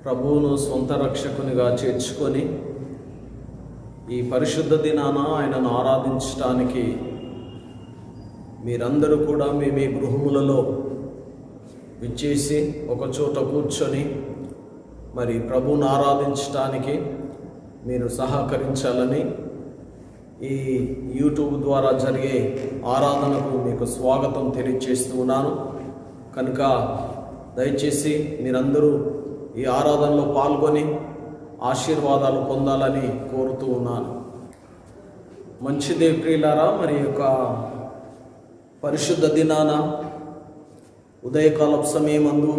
ప్రభువును సొంత రక్షకునిగా చేర్చుకొని ఈ పరిశుద్ధ దినాన ఆయనను ఆరాధించడానికి మీరందరూ కూడా మీ గృహములలో విచ్చేసి ఒకచోట కూర్చొని మరి ప్రభువును ఆరాధించడానికి మీరు సహకరించాలని ఈ యూట్యూబ్ ద్వారా జరిగే ఆరాధనకు మీకు స్వాగతం తెలియజేస్తూ ఉన్నాను. కనుక దయచేసి మీరందరూ ఈ ఆరాధనలో పాల్గొని ఆశీర్వాదాలు పొందాలని కోరుతూ ఉన్నాను. మంచిదే ప్రియులారా, మరి యొక్క పరిశుద్ధ దినాన ఉదయకాలపు సమయమందు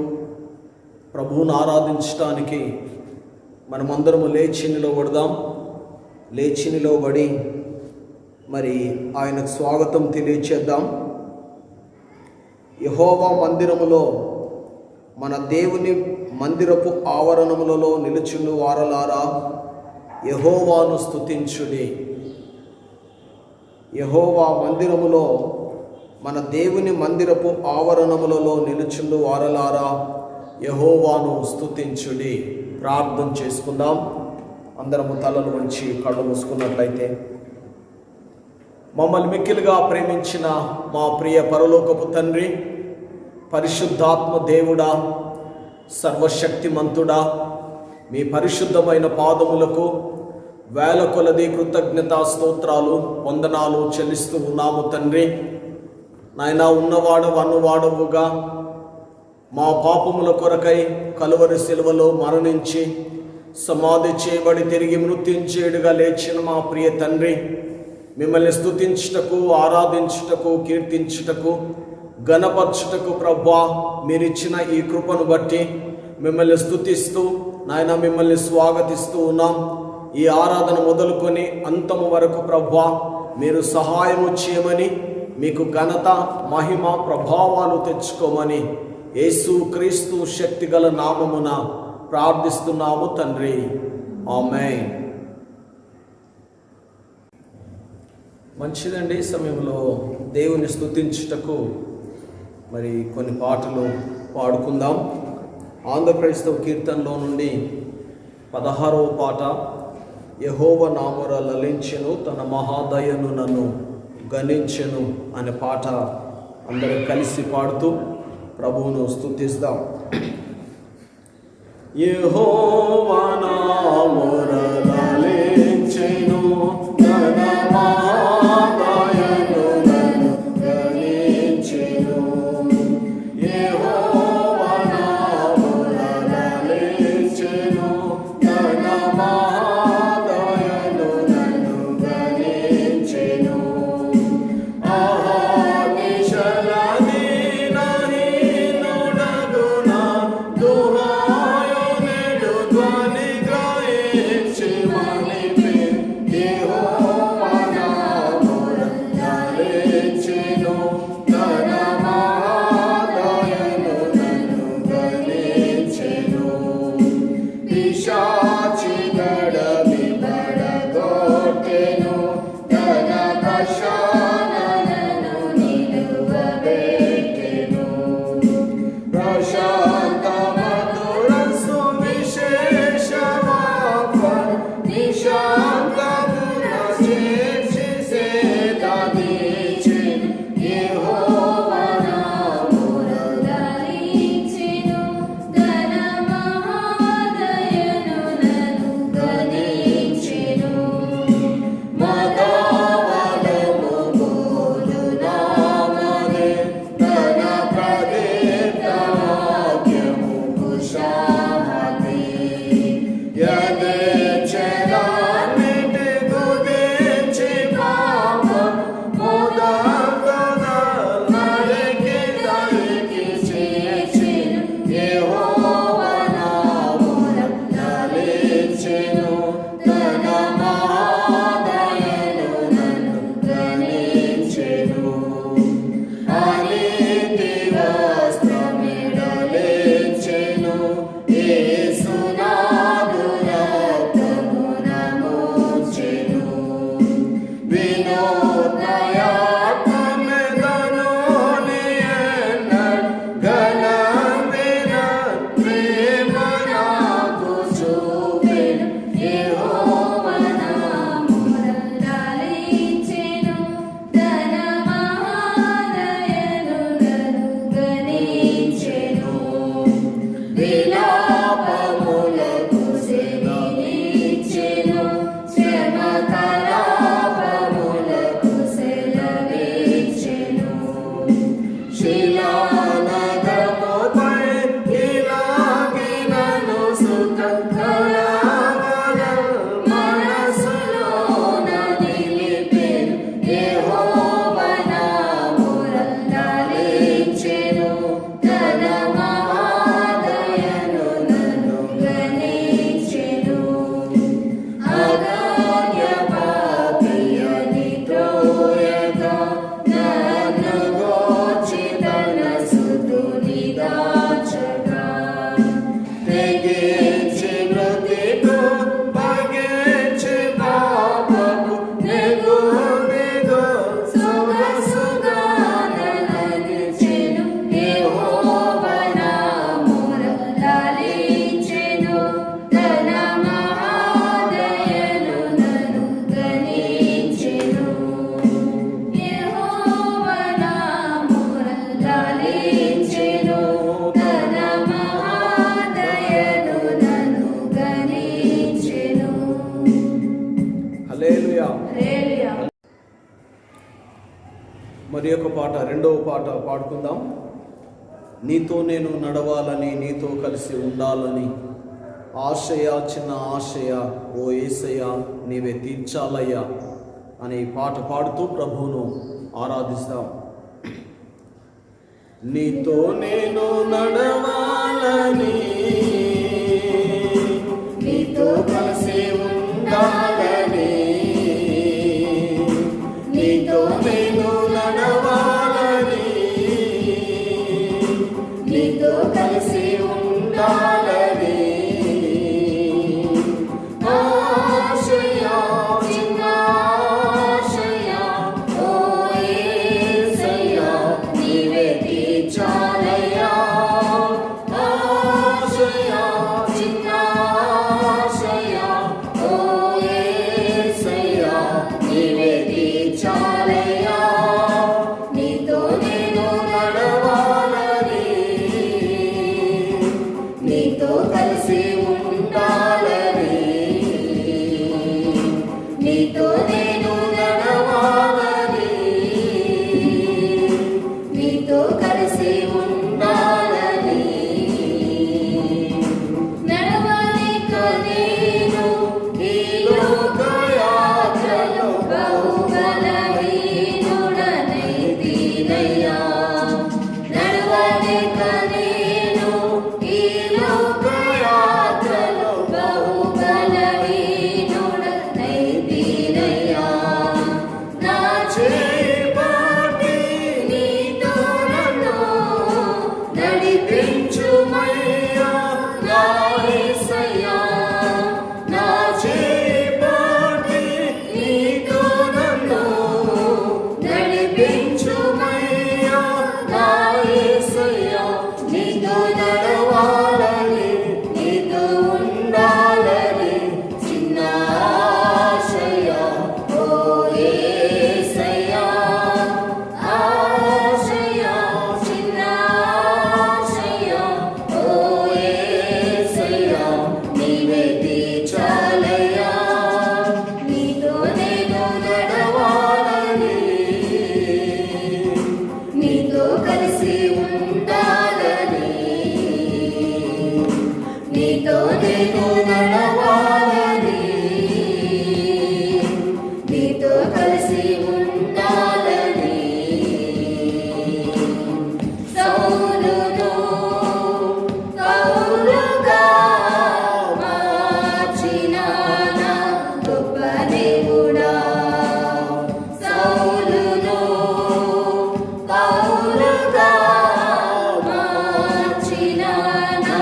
ప్రభువును ఆరాధించడానికి మనమందరము లేచి నిలబడదాం. లేచి నిలబడి మరి ఆయనకు స్వాగతం తెలియచేద్దాం. యెహోవా మందిరములో మన దేవుని మందిరపు ఆవరణములలో నిలుచుండు వారలారా యెహోవాను స్తుతించుడి. యెహోవా మందిరములో మన దేవుని మందిరపు ఆవరణములలో నిలుచుండు వారలారా యెహోవాను స్తుతించుడి. ప్రార్థన చేసుకుందాం. అందరము తలలు వంచి కళ్ళు మూసుకున్నట్లయితే, మమ్మల్ని మిక్కిలుగా ప్రేమించిన మా ప్రియ పరలోకపు తండ్రి, పరిశుద్ధాత్మ దేవుడా, సర్వశక్తిమంతుడా, మీ పరిశుద్ధమైన పాదములకు వేల కొలది కృతజ్ఞతా స్తోత్రాలు వందనాలు చెల్లిస్తూ ఉన్నాము తండ్రి. నాయనా, ఉన్నవాడవు అన్నవాడవుగా మా పాపముల కొరకై కలువరి శిలువలో మరణించి సమాధి చేయబడి తిరిగి మృత్యుంచేయుడుగా లేచిన మా ప్రియ తండ్రి, మిమ్మల్ని స్తుతించుటకు, ఆరాధించుటకు, కీర్తించుటకు, ఘనపరచుటకు ప్రభువా మీరిచ్చిన ఈ కృపను బట్టి మిమ్మల్ని స్తుతిస్తూ నాయన మిమ్మల్ని స్వాగతిస్తూ ఉన్నాం. ఈ ఆరాధన మొదలుకొని అంతము వరకు ప్రభువా మీరు సహాయము చేయమని, మీకు ఘనత, మహిమ, ప్రభావాలు తెచ్చుకోమని యేసు క్రీస్తు శక్తిగల నామమున ప్రార్థిస్తున్నాము తండ్రి. ఆమేన్. మంచిదండి. సమయంలో దేవుని స్తుతించుటకు మరి కొన్ని పాటలు పాడుకుందాం. ఆంధ్రప్రదేశ్తో కీర్తనలో నుండి 16వ పాట, యెహోవా నామమున లలించెను, తన మహాదయను నన్ను గణించెను అనే పాట అందరూ కలిసి పాడుతూ ప్రభువును స్తుతిస్తాం. యెహోవా నామమున లలించెను, తన మహాదయను నన్ను గణించెను. యెహోవా నామమున లలించెను, తన మహాదయను నన్ను గణించెను. మరి ఒక పాట, రెండవ పాట పాడుకుందాం. నీతో నేను నడవాలని, నీతో కలిసి ఉండాలని ఆశయ, చిన్న ఆశయ, ఓ యేసయ్య నీవే తీర్చాలయ్యా అనే పాట పాడుతూ ప్రభువును ఆరాధిస్తాం. నీతో నేను నడవాలని, నీతో కలిసి ఉండాలని, నీతో నేను నడవాలని, నీతో కలిసి ఉండాలని ఆశయా, చిన్న ఆశయా, ఓ యేసయ్యా నీవే తీర్చాలయ్యా. ఆశయా, చిన్న ఆశయా, ఓ యేసయ్యా నీవే తీర్చాలయ్యా. నీతో నేను నడవాలని, నీతో కలిసి ఉండాలని, నీతో నేను నడవాలని, నీతో కలిసి ఉండాలని. నడవలేక నేను ఈ లోక యాత్రలో బహుబలహీనుడనైతినయ్యా. నడవలేక నేను ఈ లోక యాత్రలో బహుబలహీనుడనైతినయ్యా. నా చేయి పట్టి నీతో నన్ను నడిపించుమయ్యా నా యేసయ్యా. నా చేయి పట్టి నీతో నన్ను నడిపించుమయ్యా నా యేసయ్యా. నీతో నడవాలని, నీతో ఉండాలని చిన్న ఆశయా, ఓ యేసయ్యా. ఆశయా, చిన్న ఆశయా, ఓ యేసయ్యా నీవే తీర్చాలయ్యా. నీతో నేను నడవాలని, నీతో కలిసి ఉండాలని, నీతో నేను నడవాలని, నీతో కలిసి ఉండాలని. సౌలును పౌలుగా మార్చిన నా గొప్ప దేవుడా. సౌలును పౌలుగా మార్చిన నా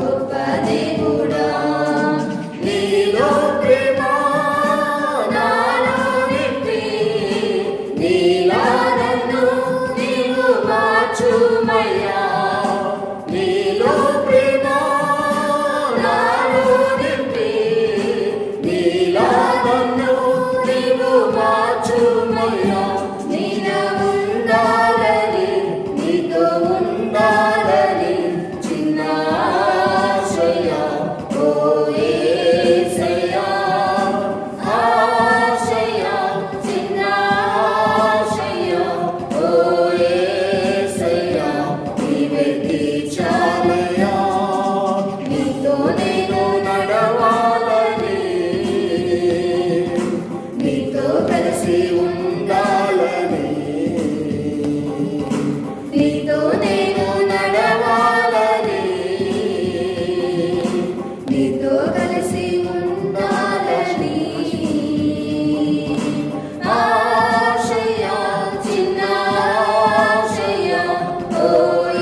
గొప్ప దేవుడా. నడవాలని నీతో కలిసి ఉండాలని నీతో నేను నడవాలని నీతో కలిసి ఉండాలని ఆశయ చిన్న ఆశయ ఓ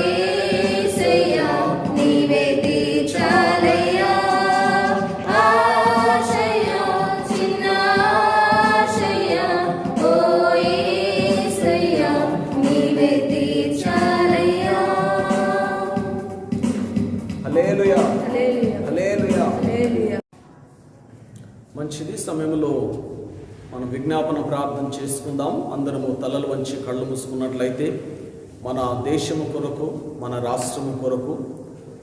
యేసయ్యా నీవే తీర్చాలయ్యా ఆశయ చిన్న ఆశయ ఓ యేసయ్యా నీవే తీర్చాలయ్యా. హల్లెలూయా హల్లెలూయా హల్లెలూయా. మంచిది, సమయంలో మనం విజ్ఞాపన ప్రార్థన చేసుకుందాం. అందరము తలలు వంచి కళ్ళు మూసుకున్నట్లయితే మన దేశము కొరకు, మన రాష్ట్రము కొరకు,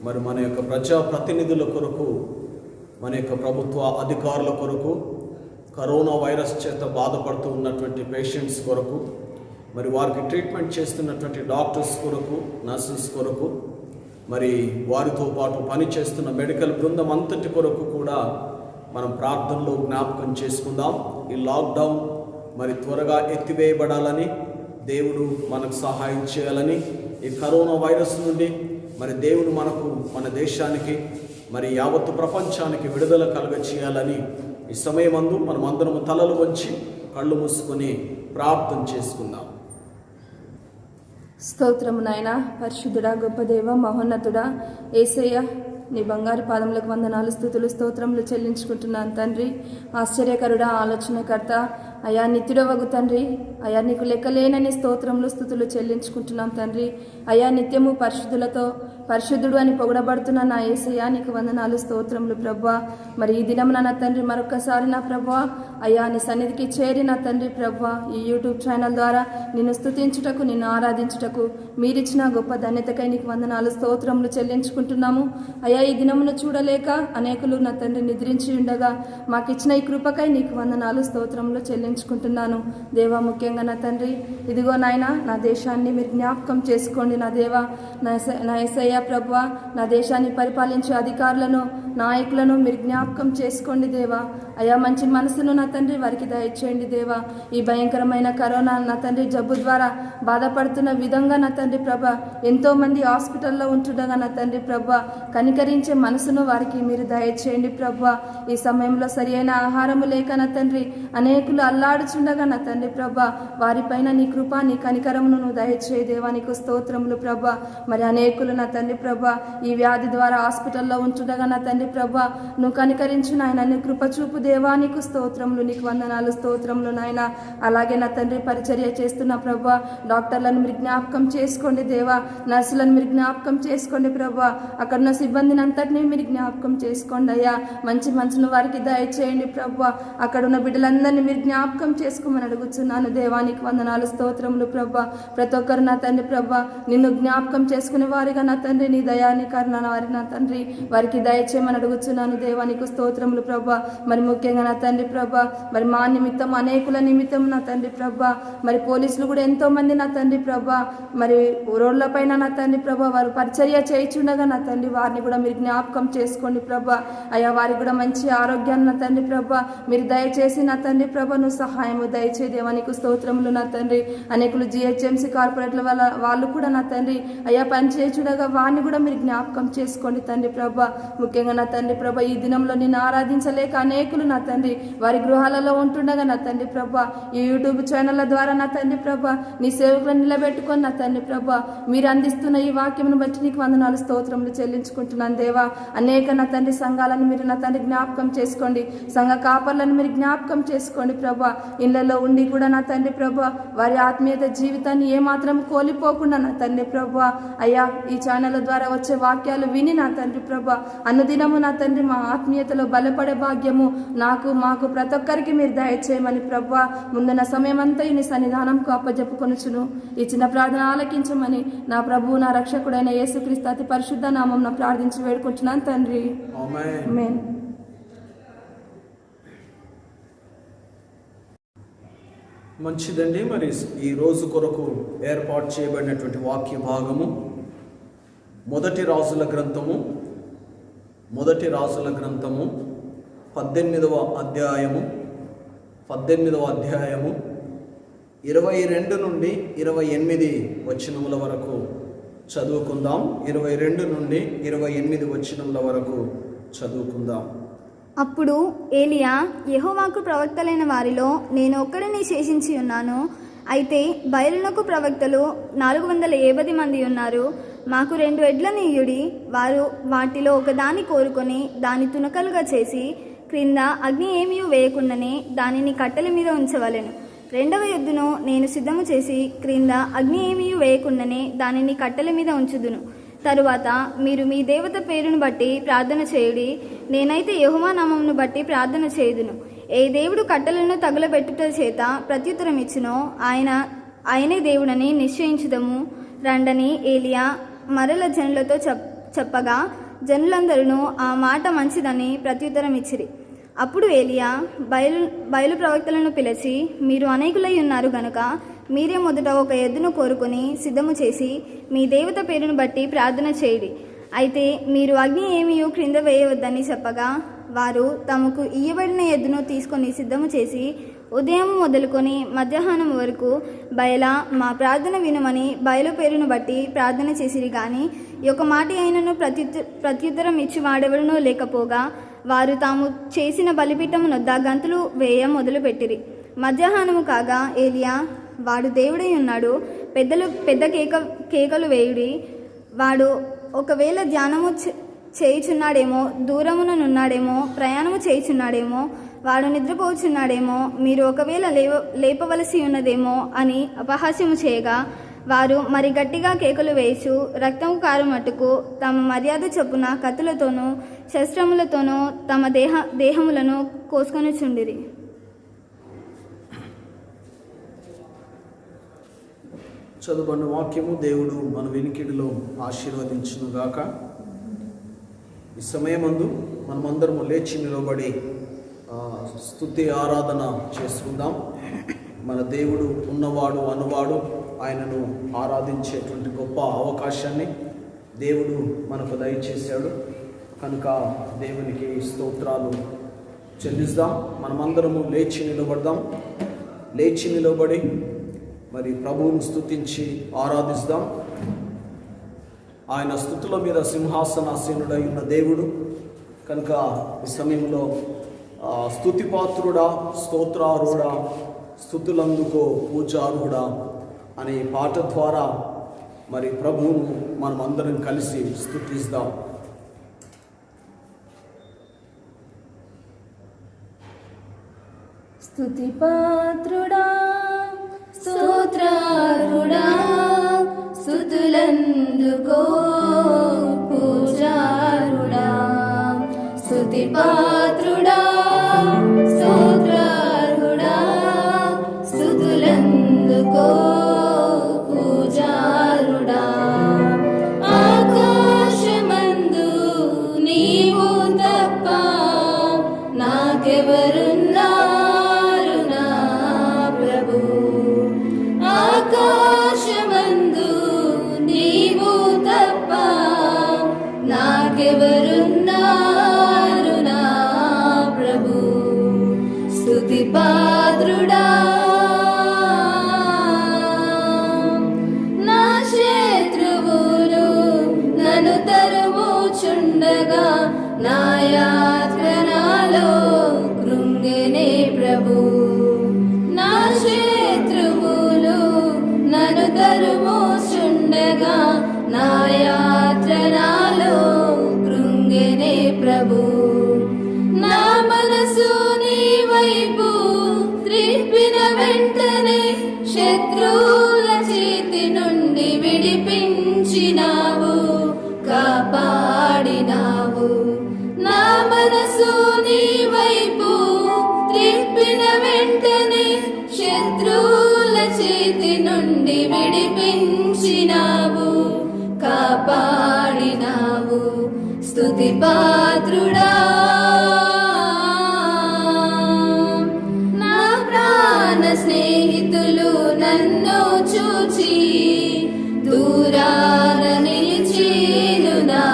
మరి మన యొక్క ప్రజాప్రతినిధుల కొరకు, మన యొక్క ప్రభుత్వ అధికారుల కొరకు, కరోనా వైరస్ చేత బాధపడుతూ ఉన్నటువంటి పేషెంట్స్ కొరకు, మరి వారికి ట్రీట్మెంట్ చేస్తున్నటువంటి డాక్టర్స్ కొరకు, నర్సెస్ కొరకు, మరి వారితో పాటు పనిచేస్తున్న మెడికల్ బృందం అంతటి కొరకు కూడా మనం ప్రార్థనలో జ్ఞాపకం చేసుకుందాం. ఈ లాక్డౌన్ మరి త్వరగా ఎత్తివేయబడాలని, దేవుడు మనకు సహాయం చేయాలని, ఈ కరోనా వైరస్ నుండి మరి దేవుడు మనకు, మన దేశానికి, మరి యావత్తు ప్రపంచానికి విడుదల కలుగ చేయాలని ఈ సమయమందు మనం అందరము తలలు వంచి కళ్ళు మూసుకొని ప్రార్థన చేసుకుందాం. స్తోత్రము నాయన, పరిశుద్ధుడా, గొప్ప దేవ, మహోన్నతుడా, యేసయ్య నీ బంగారు పాదములకు వందనాలు, స్తుతులు, స్తోత్రములు చెల్లించుకుంటున్నాను తండ్రి. ఆశ్చర్యకరుడా, ఆలోచనకర్త, అయా నిత్యుడవగు తండ్రి, అయా నీకు లెక్కలేనని స్తోత్రములు, స్తుతులు చెల్లించుకుంటున్నాం తండ్రి. అయా నిత్యము పరిశుద్ధులతో పరిశుద్ధుడు అని పొగడబడుతున్న నా యేసయ్యా నీకు వందనాలు, స్తోత్రములు ప్రభా. మరి ఈ దినమున నా తండ్రి మరొకసారి నా ప్రభా అయా నీ సన్నిధికి చేరి నా తండ్రి ప్రభా ఈ యూట్యూబ్ ఛానల్ ద్వారా నిన్ను స్తుతించుటకు, నిన్ను ఆరాధించుటకు మీరిచ్చిన గొప్ప ధన్యతకై నీకు వందనాలు, స్తోత్రములు చెల్లించుకుంటున్నాము. అయా ఈ దినమును చూడలేక అనేకులు నా తండ్రి నిద్రించి ఉండగా మాకిచ్చిన ఈ కృపకై నీకు వందనాలు, స్తోత్రములు చెల్లించుకుంటున్నాను దేవా. ముఖ్యంగా నా తండ్రి ఇదిగో నాయన నా దేశాన్ని మీరు జ్ఞాపకం చేసుకోండి నా దేవా. నా యేసయ్య ప్రభువా, నా దేశాన్ని పరిపాలించే అధికారులను, నాయకులను మీరు జ్ఞాపకం చేసుకోండి దేవా. అయా మంచి మనసును నా తండ్రి వారికి దయచేయండి దేవా. ఈ భయంకరమైన కరోనా నా తండ్రి జబ్బు ద్వారా బాధపడుతున్న విధంగా నా తండ్రి ప్రభా ఎంతో మంది హాస్పిటల్లో ఉంటుండగా నా తండ్రి ప్రభా కనికరించే మనసును వారికి మీరు దయచేయండి ప్రభా. ఈ సమయంలో సరి అయిన ఆహారము లేక నా తండ్రి అనేకులు అల్లాడుచుండగా నా తండ్రి ప్రభా వారిపైన నీ కృప, నీ కనికరమును నువ్వు దయచేయ దేవా. నీకు స్తోత్రములు ప్రభా. మరి అనేకులు నా తండ్రి ప్రభా ఈ వ్యాధి ద్వారా హాస్పిటల్లో ఉంటుండగా నా తండ్రి ప్రభా నువ్వు కనికరించు నాయన, నీ కృప చూపు దేవా. నీకు స్తోత్రములు, నీకు వందనాలు, స్తోత్రములు నాయన. అలాగే నా తండ్రి పరిచర్య చేస్తున్న ప్రభా డాక్టర్లను మీరు జ్ఞాపకం చేసుకోండి దేవా. నర్సులను మీరు జ్ఞాపకం చేసుకోండి ప్రభా. అక్కడున్న సిబ్బందిని అంతటినీ మీరు జ్ఞాపకం చేసుకోండి అయ్యా. మంచి మనసును వారికి దయచేయండి ప్రభా. అక్కడున్న బిడ్డలందరినీ మీరు జ్ఞాపకం చేసుకోమని అడుగుతున్నాను దేవా. నీకు వందనాలు, స్తోత్రములు ప్రభా. ప్రతి ఒక్కరు నా తండ్రి ప్రభా నిన్ను జ్ఞాపకం చేసుకునే వారిగా నా తండ్రి నీ దయాని కరుణ వారికి నా తండ్రి వారికి దయచేయమని అడుగుతున్నాను దేవా. నీకు స్తోత్రములు ప్రభా. మరి ముఖ్యంగా నా తండ్రి ప్రభా మరి మా నిమిత్తం, అనేకుల నిమిత్తం నా తండ్రి ప్రభా మరి పోలీసులు కూడా ఎంతో మంది నా తండ్రి ప్రభా మరి రోడ్ల పైన నా తండ్రి ప్రభా వారు పరిచర్య చేయించుండగా నా తండ్రి వారిని కూడా మీరు జ్ఞాపకం చేసుకోండి ప్రభా. అయ్యా వారికి కూడా మంచి ఆరోగ్యాన్ని నా తండ్రి ప్రభా మీరు దయచేసి నా తండ్రి ప్రభా నువ్వు సహాయము దయచే దేవా. నీకు స్తోత్రములు నా తండ్రి. అనేకులు GHMC కార్పొరేట్ల వాళ్ళు కూడా నా తండ్రి అయ్యా పనిచేయుచుండగా వారిని కూడా మీరు జ్ఞాపకం చేసుకోండి తండ్రి ప్రభా. ముఖ్యంగా నా తండ్రి ప్రభా ఈ దినంలో నిన్ను ఆరాధించలేక అనేకులు నా తండ్రి వారి గృహాలలో ఉంటుండగా నా తండ్రి ప్రభా ఈ యూట్యూబ్ ఛానళ్ళ ద్వారా నా తండ్రి ప్రభా నీ సేవకులను నిలబెట్టుకొని నా తండ్రి ప్రభా మీరు అందిస్తున్న ఈ వాక్యమును బట్టి నీకు వందనాలు, స్తోత్రములు చెల్లించుకుంటున్నాను దేవా. అనేక నా తండ్రి సంఘాలను మీరు నా తండ్రి జ్ఞాపకం చేసుకోండి. సంఘ కాపర్లను మీరు జ్ఞాపకం చేసుకోండి ప్రభా. ఇళ్లలో ఉండి కూడా నా తండ్రి ప్రభా వారి ఆత్మీయత జీవితాన్ని ఏమాత్రం కోల్పోకుండా నా తండ్రి ప్రభా అయ్యా ఈ ఛానళ్ళ ద్వారా వచ్చే వాక్యాలు విని నా తండ్రి ప్రభా అనుదినము నా తండ్రి మా ఆత్మీయతలో బలపడే భాగ్యము మాకు ప్రతి ఒక్కరికి మీరు దయచేయమని ప్రభా ముందున్న సమయం అంతా ఈ సన్నిధానంకు అప్పజెప్పుకొనుచును. ఈ చిన్న ప్రార్థన ఆలకించమని నా ప్రభువు నా రక్షకుడైన యేసుక్రీస్తు అతి పరిశుద్ధ నామం ప్రార్థించి వేడుకుంటున్నాను తండ్రి. ఆమేన్. మంచిదండి. మరి ఈ రోజు కొరకు ఏర్పాటు చేయబడినటువంటి వాక్య భాగము 1 రాజుల గ్రంథము మొదటి రాజుల గ్రంథము 18వ అధ్యాయము 22 నుండి 28 వచనముల వరకు చదువుకుందాం. 22 నుండి 28 వచనముల వరకు చదువుకుందాం. అప్పుడు ఏలియా, యెహోవాకు ప్రవక్తలైన వారిలో నేను ఒక్కడిని శేషించి ఉన్నాను. అయితే బయలునకు ప్రవక్తలు 450 మంది ఉన్నారు. మాకు 2 ఎడ్లను ఇయ్యుడి. వారు వాటిలో ఒకదాన్ని కోరుకొని దాని తునకలుగా చేసి క్రింద అగ్ని ఏమీ వేయకుండానే దానిని కట్టెల మీద ఉంచవలెను. 2వ ఎద్దును నేను సిద్ధము చేసి క్రింద అగ్ని ఏమీ వేయకుండానే దానిని కట్టెల మీద ఉంచుదును. తరువాత మీరు మీ దేవత పేరును బట్టి ప్రార్థన చేయుడి. నేనైతే యెహోవా నామమును బట్టి ప్రార్థన చేయుదును. ఏ దేవుడు కట్టెలను తగులబెట్టుట చేత ప్రత్యుత్తరం ఇచ్చునో ఆయనే దేవుడని నిశ్చయించుదము రండని ఏలియా మరల జనులతో చెప్పగా జనులందరూ ఆ మాట మంచిదని ప్రత్యుత్తరం ఇచ్చిరి. అప్పుడు ఏలియా బయలు ప్రవక్తలను పిలిచి, మీరు అనేకులై ఉన్నారు గనుక మీరే మొదట ఒక ఎద్దును కోరుకొని సిద్ధము చేసి మీ దేవత పేరును బట్టి ప్రార్థన చేయుడి. అయితే మీరు అగ్ని ఏమీ క్రింద వేయవద్దని చెప్పగా వారు తమకు ఇయ్యబడిన ఎద్దును తీసుకొని సిద్ధము చేసి ఉదయం మొదలుకొని మధ్యాహ్నం వరకు బయలా మా ప్రార్థన వినుమని బయలు పేరును బట్టి ప్రార్థన చేసిరి. కానీ ఒక మాట అయినను ప్రత్యుత్తరం ఇచ్చి వాడెవడనూ లేకపోగా వారు తాము చేసిన బలిపీఠము నొద్ద గంతులు వేయ మొదలుపెట్టిరి. మధ్యాహ్నము కాగా ఏలియా, వాడు దేవుడై ఉన్నాడు, పెద్ద కేకలు వేయుడి. వాడు ఒకవేళ ధ్యానము చేయుచున్నాడేమో, దూరముననున్నాడేమో, ప్రయాణము చేయుచున్నాడేమో, వాడు నిద్రపోచున్నాడేమో, మీరు ఒకవేళ లేపవలసి ఉన్నదేమో అని అపహాస్యము చేయగా వారు మరి గట్టిగా కేకలు వేయచు రక్తము కారు మట్టుకు తమ మర్యాద చొప్పున కత్తులతోనూ శస్త్రములతోనూ తమ దేహములను కోసుకొని చుండిరి. చదువుకున్న వాక్యము దేవుడు మన వినికిడిలో ఆశీర్వదించునుగాక. ఈ సమయమందు మనమందరము లేచి నిలబడి స్తుతి ఆరాధన చేసుకుందాం. మన దేవుడు ఉన్నవాడు అనువాడు, ఆయనను ఆరాధించేటువంటి గొప్ప అవకాశాన్ని దేవుడు మనకు దయచేశాడు కనుక దేవునికి స్తోత్రాలు చెల్లిద్దాం. మనమందరము లేచి నిలబడి మరి ప్రభువును స్తుతించి ఆరాధిస్తాం. ఆయన స్తుతుల మీద సింహాసనాసీనుడై ఉన్న దేవుడు కనుక ఈ సమయంలో స్తుతిపాత్రుడా, స్తోత్రారుడా, స్తుతులందుకో పూజారుడా అనే పాట ద్వారా మరి ప్రభువును మనం అందరం కలిసి స్తుతిస్తాం. స్తుతిపాత్రుడా, స్తోత్రారుడా, స్తుతులందుకో పూజారుడా. స్తుతిపాత్రుడా, స్తోత్రారుడా, స్తుతులందుకో పూజారుడా. ఆకాశమందు నీవు తప్ప నాకెవరున్నారు నా ప్రభు. ఆకాశమందు నీవు తప్ప నాకెవరున్నారు నా ప్రభు. స్తుతిపాత్రుడా, నా శత్రువులు నన్ను తరుముచుండగా నా యాత్రనాలో కృంగెనే ప్రభు. నా శత్రువులు నన్ను తరుముచుండగా నా యాత్రనాలో కృంగెనే ప్రభు. నా మనసు నీ వైపు త్రిప్పిన వెంటనే శత్రువుల చేతి నుండి విడిపించినావు, కాపాడినావు. నా మనసు నీ వైపు త్రిప్పిన వెంటనే శత్రువుల చేతి నుండి విడిపించినావు, కాపాడినావు. స్తుతిపాత్రుడా, నా ప్రాణ స్నేహితులు నన్ను చూచి దూరాన నిలిచేను నా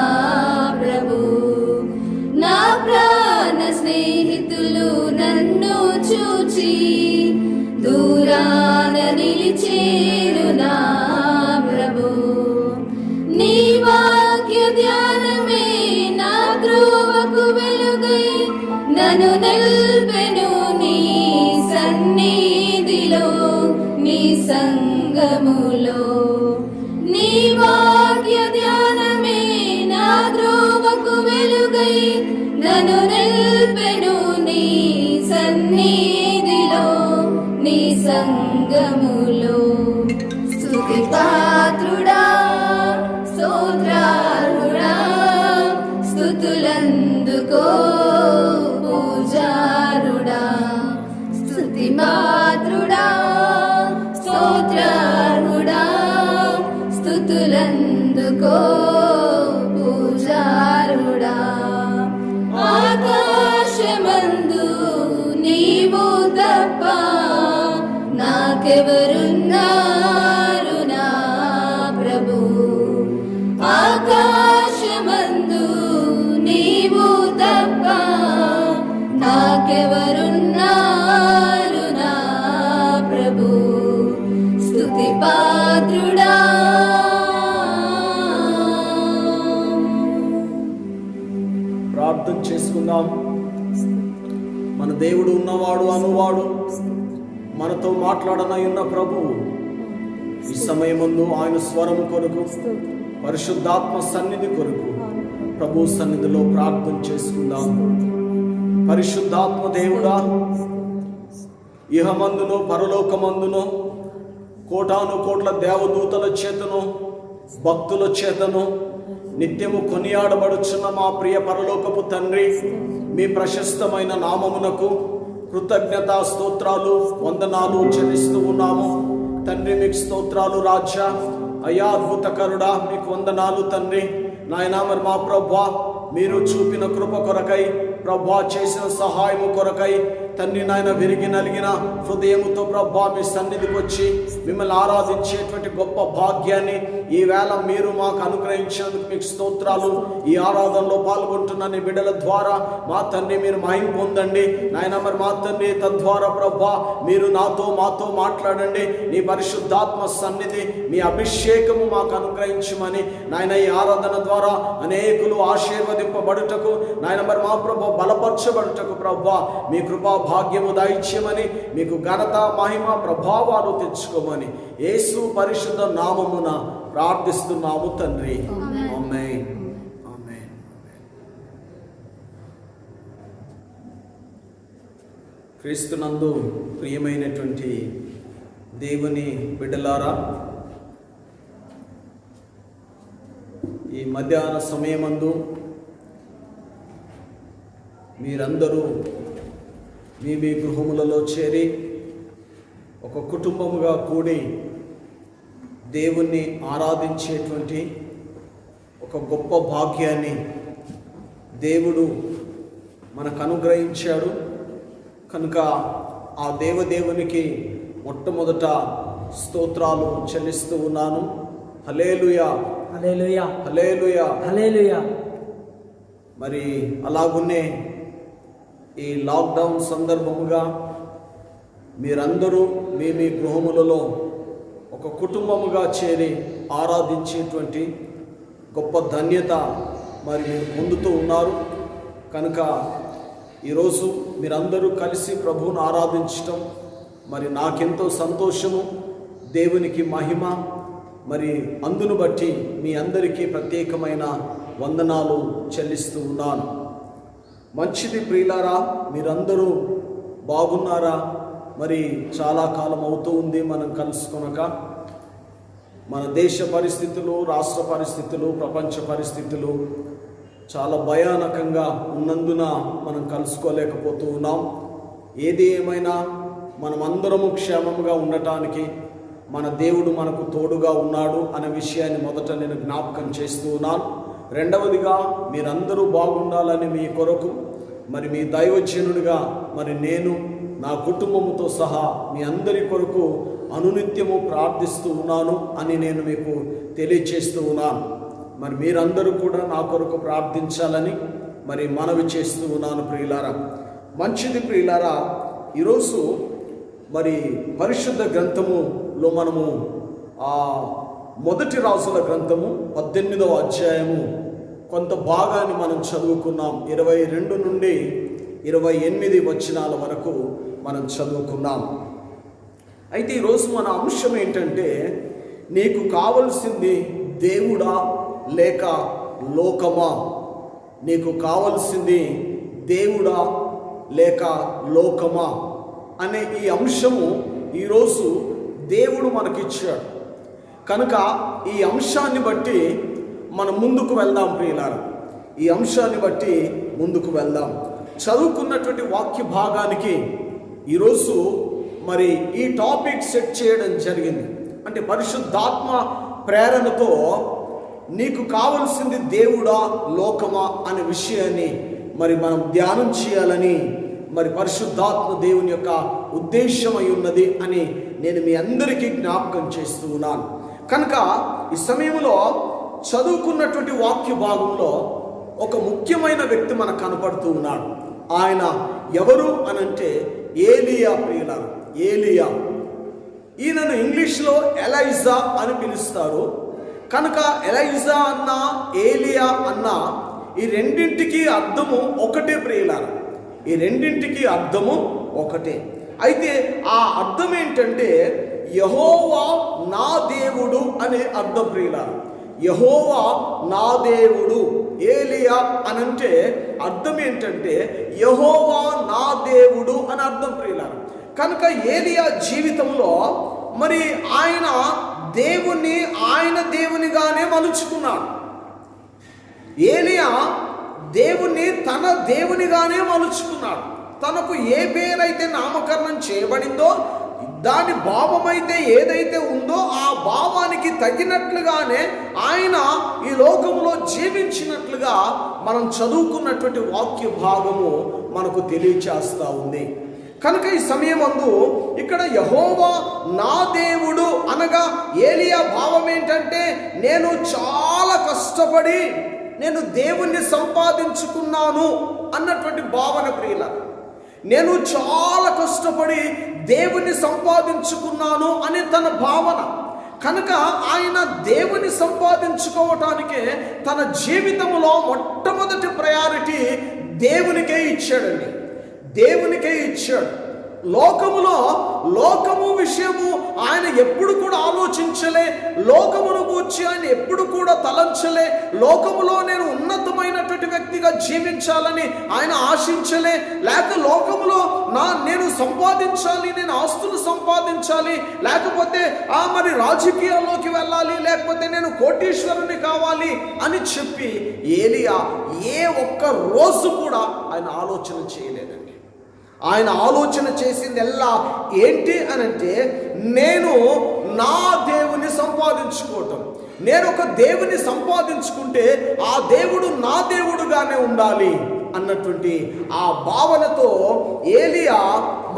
ప్రభు. స్నేహితులు నన్ను చూచి దూరాన నిలిచేరు నా ప్రభు. నీ వాక్య ధ్యానమే నా త్రోవకు వెలుగై నన్ను నిల్పెను నీ సన్నిధిలో నీ సంగములో. నీ వాక్య ధ్యానమే నా త్రోవకు వెలుగై నన్ను నిల్పెను నీ సన్నిధిలో నీ సంగములో. స్తుతి పాత్రుడా స్తోత్రార్హుడా స్తుతులందుకో పూజారుడా. స్తుతి పాత్రుడా స్తోత్రార్హుడా స్తుతులందుకో పూజారుడా. ఆకాశమందు నీవు తప్ప నాకెవరున్నారు నా ప్రభు. ఆకాశమందు నీవు తప్ప నాకెవరున్నారు నా ప్రభు. స్తుతి పాత్రుడా. ప్రార్థన చేసుకుందాం. మన దేవుడు ఉన్నవాడు అనువాడు మనతో మాట్లాడనయున్న ప్రభువు ఈ సమయమందు ఆయన స్వరము కొరకు పరిశుద్ధాత్మ సన్నిధి కొరకు ప్రభు సన్నిధిలో ప్రార్థన చేసుకుందాం. పరిశుద్ధాత్మ దేవుడా, ఇహమందును పరలోకమందును కోటాను కోట్ల దేవదూతల చేతను భక్తుల చేతను నిత్యము కొనియాడబడుచున్న మా ప్రియ పరలోకపు తండ్రి, మీ ప్రశస్తమైన నామమునకు కృతజ్ఞతా స్తోత్రాలు వందనాలు చెల్లిస్తూ ఉన్నాము తండ్రి. మీకు స్తోత్రాలు రాజా. అయ్యా అద్భుతకరుడా, మీకు వందనాలు తండ్రి. నాయనా మరి మా ప్రభువా, మీరు చూపిన కృప కొరకై, ప్రభువా చేసిన సహాయము కొరకై తండ్రి నాయన విరిగి నలిగిన హృదయముతో ప్రభువా మీ సన్నిధికి వచ్చి మిమ్మల్ని ఆరాధించేటువంటి గొప్ప భాగ్యాన్ని ఈవేళ మీరు మాకు అనుగ్రహించినందుకు మీకు స్తోత్రాలు. ఈ ఆరాధనలో పాల్గొంటున్న నీ బిడ్డల ద్వారా మా తండ్రి మీరు మహిమ పొందండి నాయన. మరి మా తండ్రి తద్వారా ప్రభువా మీరు మాతో మాట్లాడండి. నీ పరిశుద్ధాత్మ సన్నిధి మీ అభిషేకము మాకు అనుగ్రహించమని నాయన ఈ ఆరాధన ద్వారా అనేకులు ఆశీర్వదింపబడుటకు నాయన మరి మా ప్రభు బలపరచబడుటకు ప్రభువా మీ కృపా భాగ్యము దయచేయమని, మీకు ఘనత మహిమ ప్రభావాలు తెచ్చుకోమని యేసు పరిశుద్ధ నామమున ప్రార్థిస్తున్నాము తండ్రి. ఆమేన్. ఆమేన్. క్రీస్తునందు ప్రియమైనటువంటి దేవుని బిడ్డలారా, ఈ మధ్యాహ్న సమయమందు మీరందరూ మీ గృహములలో చేరి ఒక కుటుంబముగా కూడి దేవుణ్ణి ఆరాధించేటువంటి ఒక గొప్ప భాగ్యాన్ని దేవుడు మనకు అనుగ్రహించాడు కనుక ఆ దేవదేవునికి మొట్టమొదట స్తోత్రాలు చెల్లిస్తూ ఉన్నాను. హల్లెలూయా, హల్లెలూయా, హల్లెలూయా, హల్లెలూయా. మరి అలాగున్నే ఈ లాక్డౌన్ సందర్భముగా మీరందరూ మీ గృహములలో ఒక కుటుంబముగా చేరి ఆరాధించేటువంటి గొప్ప ధన్యత మరి మీరు పొందుతూ ఉన్నారు కనుక ఈరోజు మీరందరూ కలిసి ప్రభువును ఆరాధించటం మరి నాకెంతో సంతోషము, దేవునికి మహిమ. మరి అందును బట్టి మీ అందరికీ ప్రత్యేకమైన వందనాలు చెల్లిస్తూ ఉన్నాను. మంచిది ప్రియులారా, మీరందరూ బాగున్నారా? మరి చాలా కాలం అవుతూ ఉంది మనం కలుసుకొనక. మన దేశ పరిస్థితులు, రాష్ట్ర పరిస్థితులు, ప్రపంచ పరిస్థితులు చాలా భయానకంగా ఉన్నందున మనం కలుసుకోలేకపోతూ ఉన్నాం. ఏది ఏమైనా మనమందరము క్షేమంగా ఉండటానికి మన దేవుడు మనకు తోడుగా ఉన్నాడు అనే విషయాన్ని మొదట నేను జ్ఞాపకం చేస్తూ ఉన్నాను. రెండవదిగా మీరందరూ బాగుండాలని మీ కొరకు మరి మీ దైవజనుడిగా మరి నేను నా కుటుంబముతో సహా మీ అందరి కొరకు అనునిత్యము ప్రార్థిస్తూ ఉన్నాను అని నేను మీకు తెలియచేస్తూ ఉన్నాను. మరి మీరందరూ కూడా నా కొరకు ప్రార్థించాలని మరి మనవి చేస్తూ ఉన్నాను ప్రియులారా. మంచిది ప్రియులారా, ఈరోజు మరి పరిశుద్ధ గ్రంథములో మనము మొదటి రాజుల గ్రంథము 18వ అధ్యాయము కొంత భాగాన్ని మనం చదువుకున్నాం. 22 నుండి 28 వచనాల వరకు మనం చదువుకున్నాం. అయితే ఈరోజు మన అంశం ఏంటంటే, నీకు కావలసింది దేవుడా లేక లోకమా? నీకు కావలసింది దేవుడా లేక లోకమా అనే ఈ అంశము ఈరోజు దేవుడు మనకిచ్చాడు కనుక ఈ అంశాన్ని బట్టి మనం ముందుకు వెళ్దాం ప్రియులారా. ఈ అంశాన్ని బట్టి ముందుకు వెళ్దాం. చదువుకున్నటువంటి వాక్య భాగానికి ఈరోజు మరి ఈ టాపిక్ సెట్ చేయడం జరిగింది. అంటే పరిశుద్ధాత్మ ప్రేరణతో నీకు కావలసింది దేవుడా లోకమా అనే విషయాన్ని మరి మనం ధ్యానం చేయాలని మరి పరిశుద్ధాత్మ దేవుని యొక్క ఉద్దేశమై ఉన్నది అని నేను మీ అందరికీ జ్ఞాపకం చేస్తూ ఉన్నాను. కనుక ఈ సమయంలో చదువుకున్నటువంటి వాక్య భాగంలో ఒక ముఖ్యమైన వ్యక్తి మనకు కనపడుతూ ఉన్నాడు. ఆయన ఎవరు అనంటే ఏలియా ప్రియులారా. ఏలియా, ఈయనను ఇంగ్లీష్లో ఎలైజా అని పిలుస్తారు. కనుక ఎలైజా అన్న ఏలియా అన్న ఈ రెండింటికి అర్థము ఒకటే ప్రియులారా. ఈ రెండింటికి అర్థము ఒకటే. అయితే ఆ అర్థం ఏంటంటే యెహోవా నా దేవుడు అనే అర్థం ప్రియులారా. యెహోవా నా దేవుడు. ఏలియా అనంటే అర్థం ఏంటంటే యెహోవా నా దేవుడు అని అర్థం ప్రియులారా. కనుక ఏలియా జీవితంలో మరి ఆయన దేవుణ్ణి ఆయన దేవునిగానే మలుచుకున్నాడు. ఏలియా దేవుణ్ణి తన దేవునిగానే మలుచుకున్నాడు. తనకు ఏ పేరైతే నామకరణం చేయబడిందో, దాని భావమైతే ఏదైతే ఉందో ఆ భావానికి తగినట్లుగానే ఆయన ఈ లోకంలో జీవించినట్లుగా మనం చదువుకున్నటువంటి వాక్య భాగము మనకు తెలియచేస్తూ ఉంది. కనుక ఈ సమయమందు ఇక్కడ యెహోవా నా దేవుడు అనగా ఏలియా భావం ఏంటంటే, నేను చాలా కష్టపడి నేను దేవుణ్ణి సంపాదించుకున్నాను అన్నటువంటి భావన ప్రియుల. నేను చాలా కష్టపడి దేవుణ్ణి సంపాదించుకున్నాను అనే తన భావన. కనుక ఆయన దేవుని సంపాదించుకోవటానికే తన జీవితంలో మొట్టమొదటి ప్రయారిటీ దేవునికే ఇచ్చాడండి. దేవునికే ఇచ్చాడు. లోకము విషయము ఆయన ఎప్పుడు కూడా ఆలోచించలే. లోకమును గూర్చి ఆయన ఎప్పుడు కూడా తలంచలే. లోకములో నేను ఉన్నతమైనటువంటి వ్యక్తిగా జీవించాలని ఆయన ఆశించలే. లేక లోకములో నేను సంపాదించాలి, నేను ఆస్తులు సంపాదించాలి, లేకపోతే మరి రాజకీయాల్లోకి వెళ్ళాలి, లేకపోతే నేను కోటీశ్వరుని కావాలి అని చెప్పి ఏలియా ఏ ఒక్క రోజు కూడా ఆయన ఆలోచన చేయలేదండి. ఆయన ఆలోచన చేసింది ఎలా ఏంటి అనంటే, నేను నా దేవుని సంపాదించుకోవటం. నేను ఒక దేవుని సంపాదించుకుంటే ఆ దేవుడు నా దేవుడుగానే ఉండాలి అన్నటువంటి ఆ భావనతో ఏలియా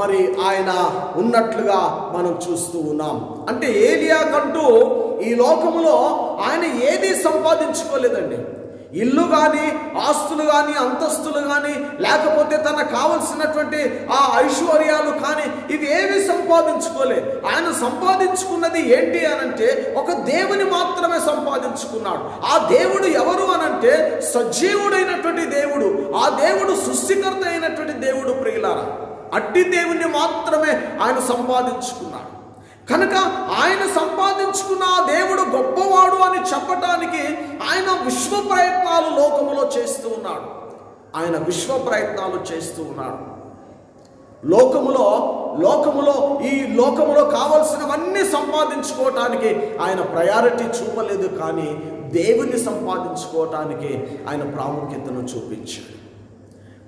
మరి ఆయన ఉన్నట్లుగా మనం చూస్తూ ఉన్నాం. అంటే ఏలియా కంటూ ఈ లోకములో ఆయన ఏది సంపాదించుకోలేదండి. ఇల్లు కానీ, ఆస్తులు కానీ, అంతస్తులు కానీ, లేకపోతే తనకు కావలసినటువంటి ఆ ఐశ్వర్యాలు కానీ, ఇవి ఏవి సంపాదించుకోలే. ఆయన సంపాదించుకున్నది ఏంటి అనంటే ఒక దేవుని మాత్రమే సంపాదించుకున్నాడు. ఆ దేవుడు ఎవరు అనంటే సజీవుడైనటువంటి దేవుడు. ఆ దేవుడు సృష్టికర్త అయినటువంటి దేవుడు ప్రియులారా. అట్టి దేవుణ్ణి మాత్రమే ఆయన సంపాదించుకున్నాడు. కనుక ఆయన సంపాదించుకున్న ఆ దేవుడు గొప్పవాడు అని చెప్పటానికి ఆయన విశ్వ ప్రయత్నాలు లోకములో చేస్తూ ఉన్నాడు. ఆయన విశ్వ ప్రయత్నాలు చేస్తూ ఉన్నాడు. ఈ లోకములో కావలసినవన్నీ సంపాదించుకోవటానికి ఆయన ప్రయారిటీ చూపలేదు, కానీ దేవుని సంపాదించుకోవటానికి ఆయన ప్రాముఖ్యతను చూపించాడు.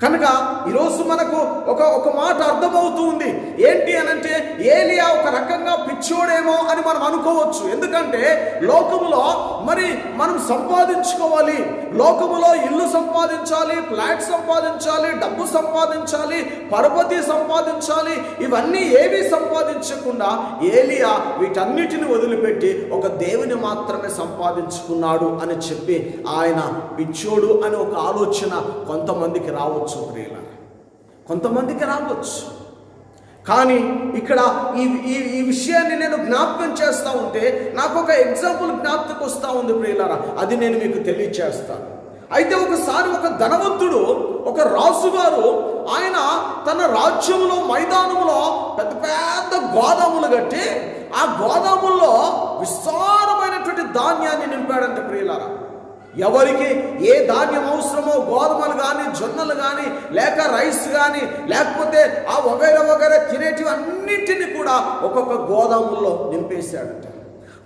కనుక ఈరోజు మనకు ఒక మాట అర్థమవుతూ ఉంది. ఏంటి అనంటే ఏలియా ఒక రకంగా పిచ్చోడేమో అని మనం అనుకోవచ్చు. ఎందుకంటే లోకములో మరి మనం సంపాదించుకోవాలి, లోకములో ఇల్లు సంపాదించాలి, ఫ్లాట్ సంపాదించాలి, డబ్బు సంపాదించాలి, పరపతి సంపాదించాలి. ఇవన్నీ ఏవి సంపాదించకుండా ఏలియా వీటన్నిటిని వదిలిపెట్టి ఒక దేవుని మాత్రమే సంపాదించుకున్నాడు అని చెప్పి ఆయన పిచ్చోడు అని ఒక ఆలోచన కొంతమందికి రావచ్చు, కొంతమందికి రావచ్చు. కానీ ఇక్కడ ఈ విషయాన్ని నేను జ్ఞాపకం చేస్తూ ఉంటే నాకు ఒక ఎగ్జాంపుల్ జ్ఞాపకం వస్తూ ఉంది ప్రియులారా, అది నేను మీకు తెలియచేస్తాను. అయితే ఒకసారి ఒక ధనవంతుడు, ఒక రాజుగారు, ఆయన తన రాజ్యంలో మైదానంలో పెద్ద పెద్ద గోదాములు కట్టి ఆ గోదాముల్లో విస్తారమైనటువంటి ధాన్యాన్ని నింపాడంటే ప్రియులారా. ఎవరికి ఏ ధాన్యం అవసరమో, గోధుమలు కానీ, జొన్నలు కానీ, లేక రైస్ కానీ, లేకపోతే ఆ వగైరా తినేటివి అన్నింటినీ కూడా ఒక్కొక్క గోదాముల్లో నింపేశాడట.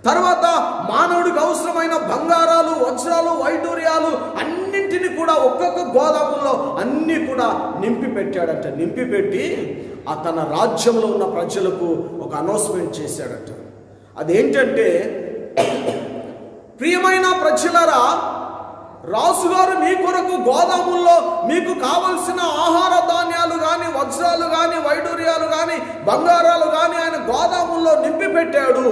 తర్వాత మానవుడికి అవసరమైన బంగారాలు, వజ్రాలు, వైడూర్యాలు అన్నింటినీ కూడా ఒక్కొక్క గోదాముల్లో అన్నీ కూడా నింపి పెట్టాడట. నింపి పెట్టి ఆ తన రాజ్యంలో ఉన్న ప్రజలకు ఒక అనౌన్స్మెంట్ చేశాడట. అదేంటంటే, ప్రియమైన ప్రజలారా, రాజుగారు మీ కొరకు గోదాముల్లో మీకు కావలసిన ఆహార ధాన్యాలు కానీ, వజ్రాలు కానీ, వైడూర్యాలు కానీ, బంగారాలు కానీ ఆయన గోదాముల్లో నింపి పెట్టాడు.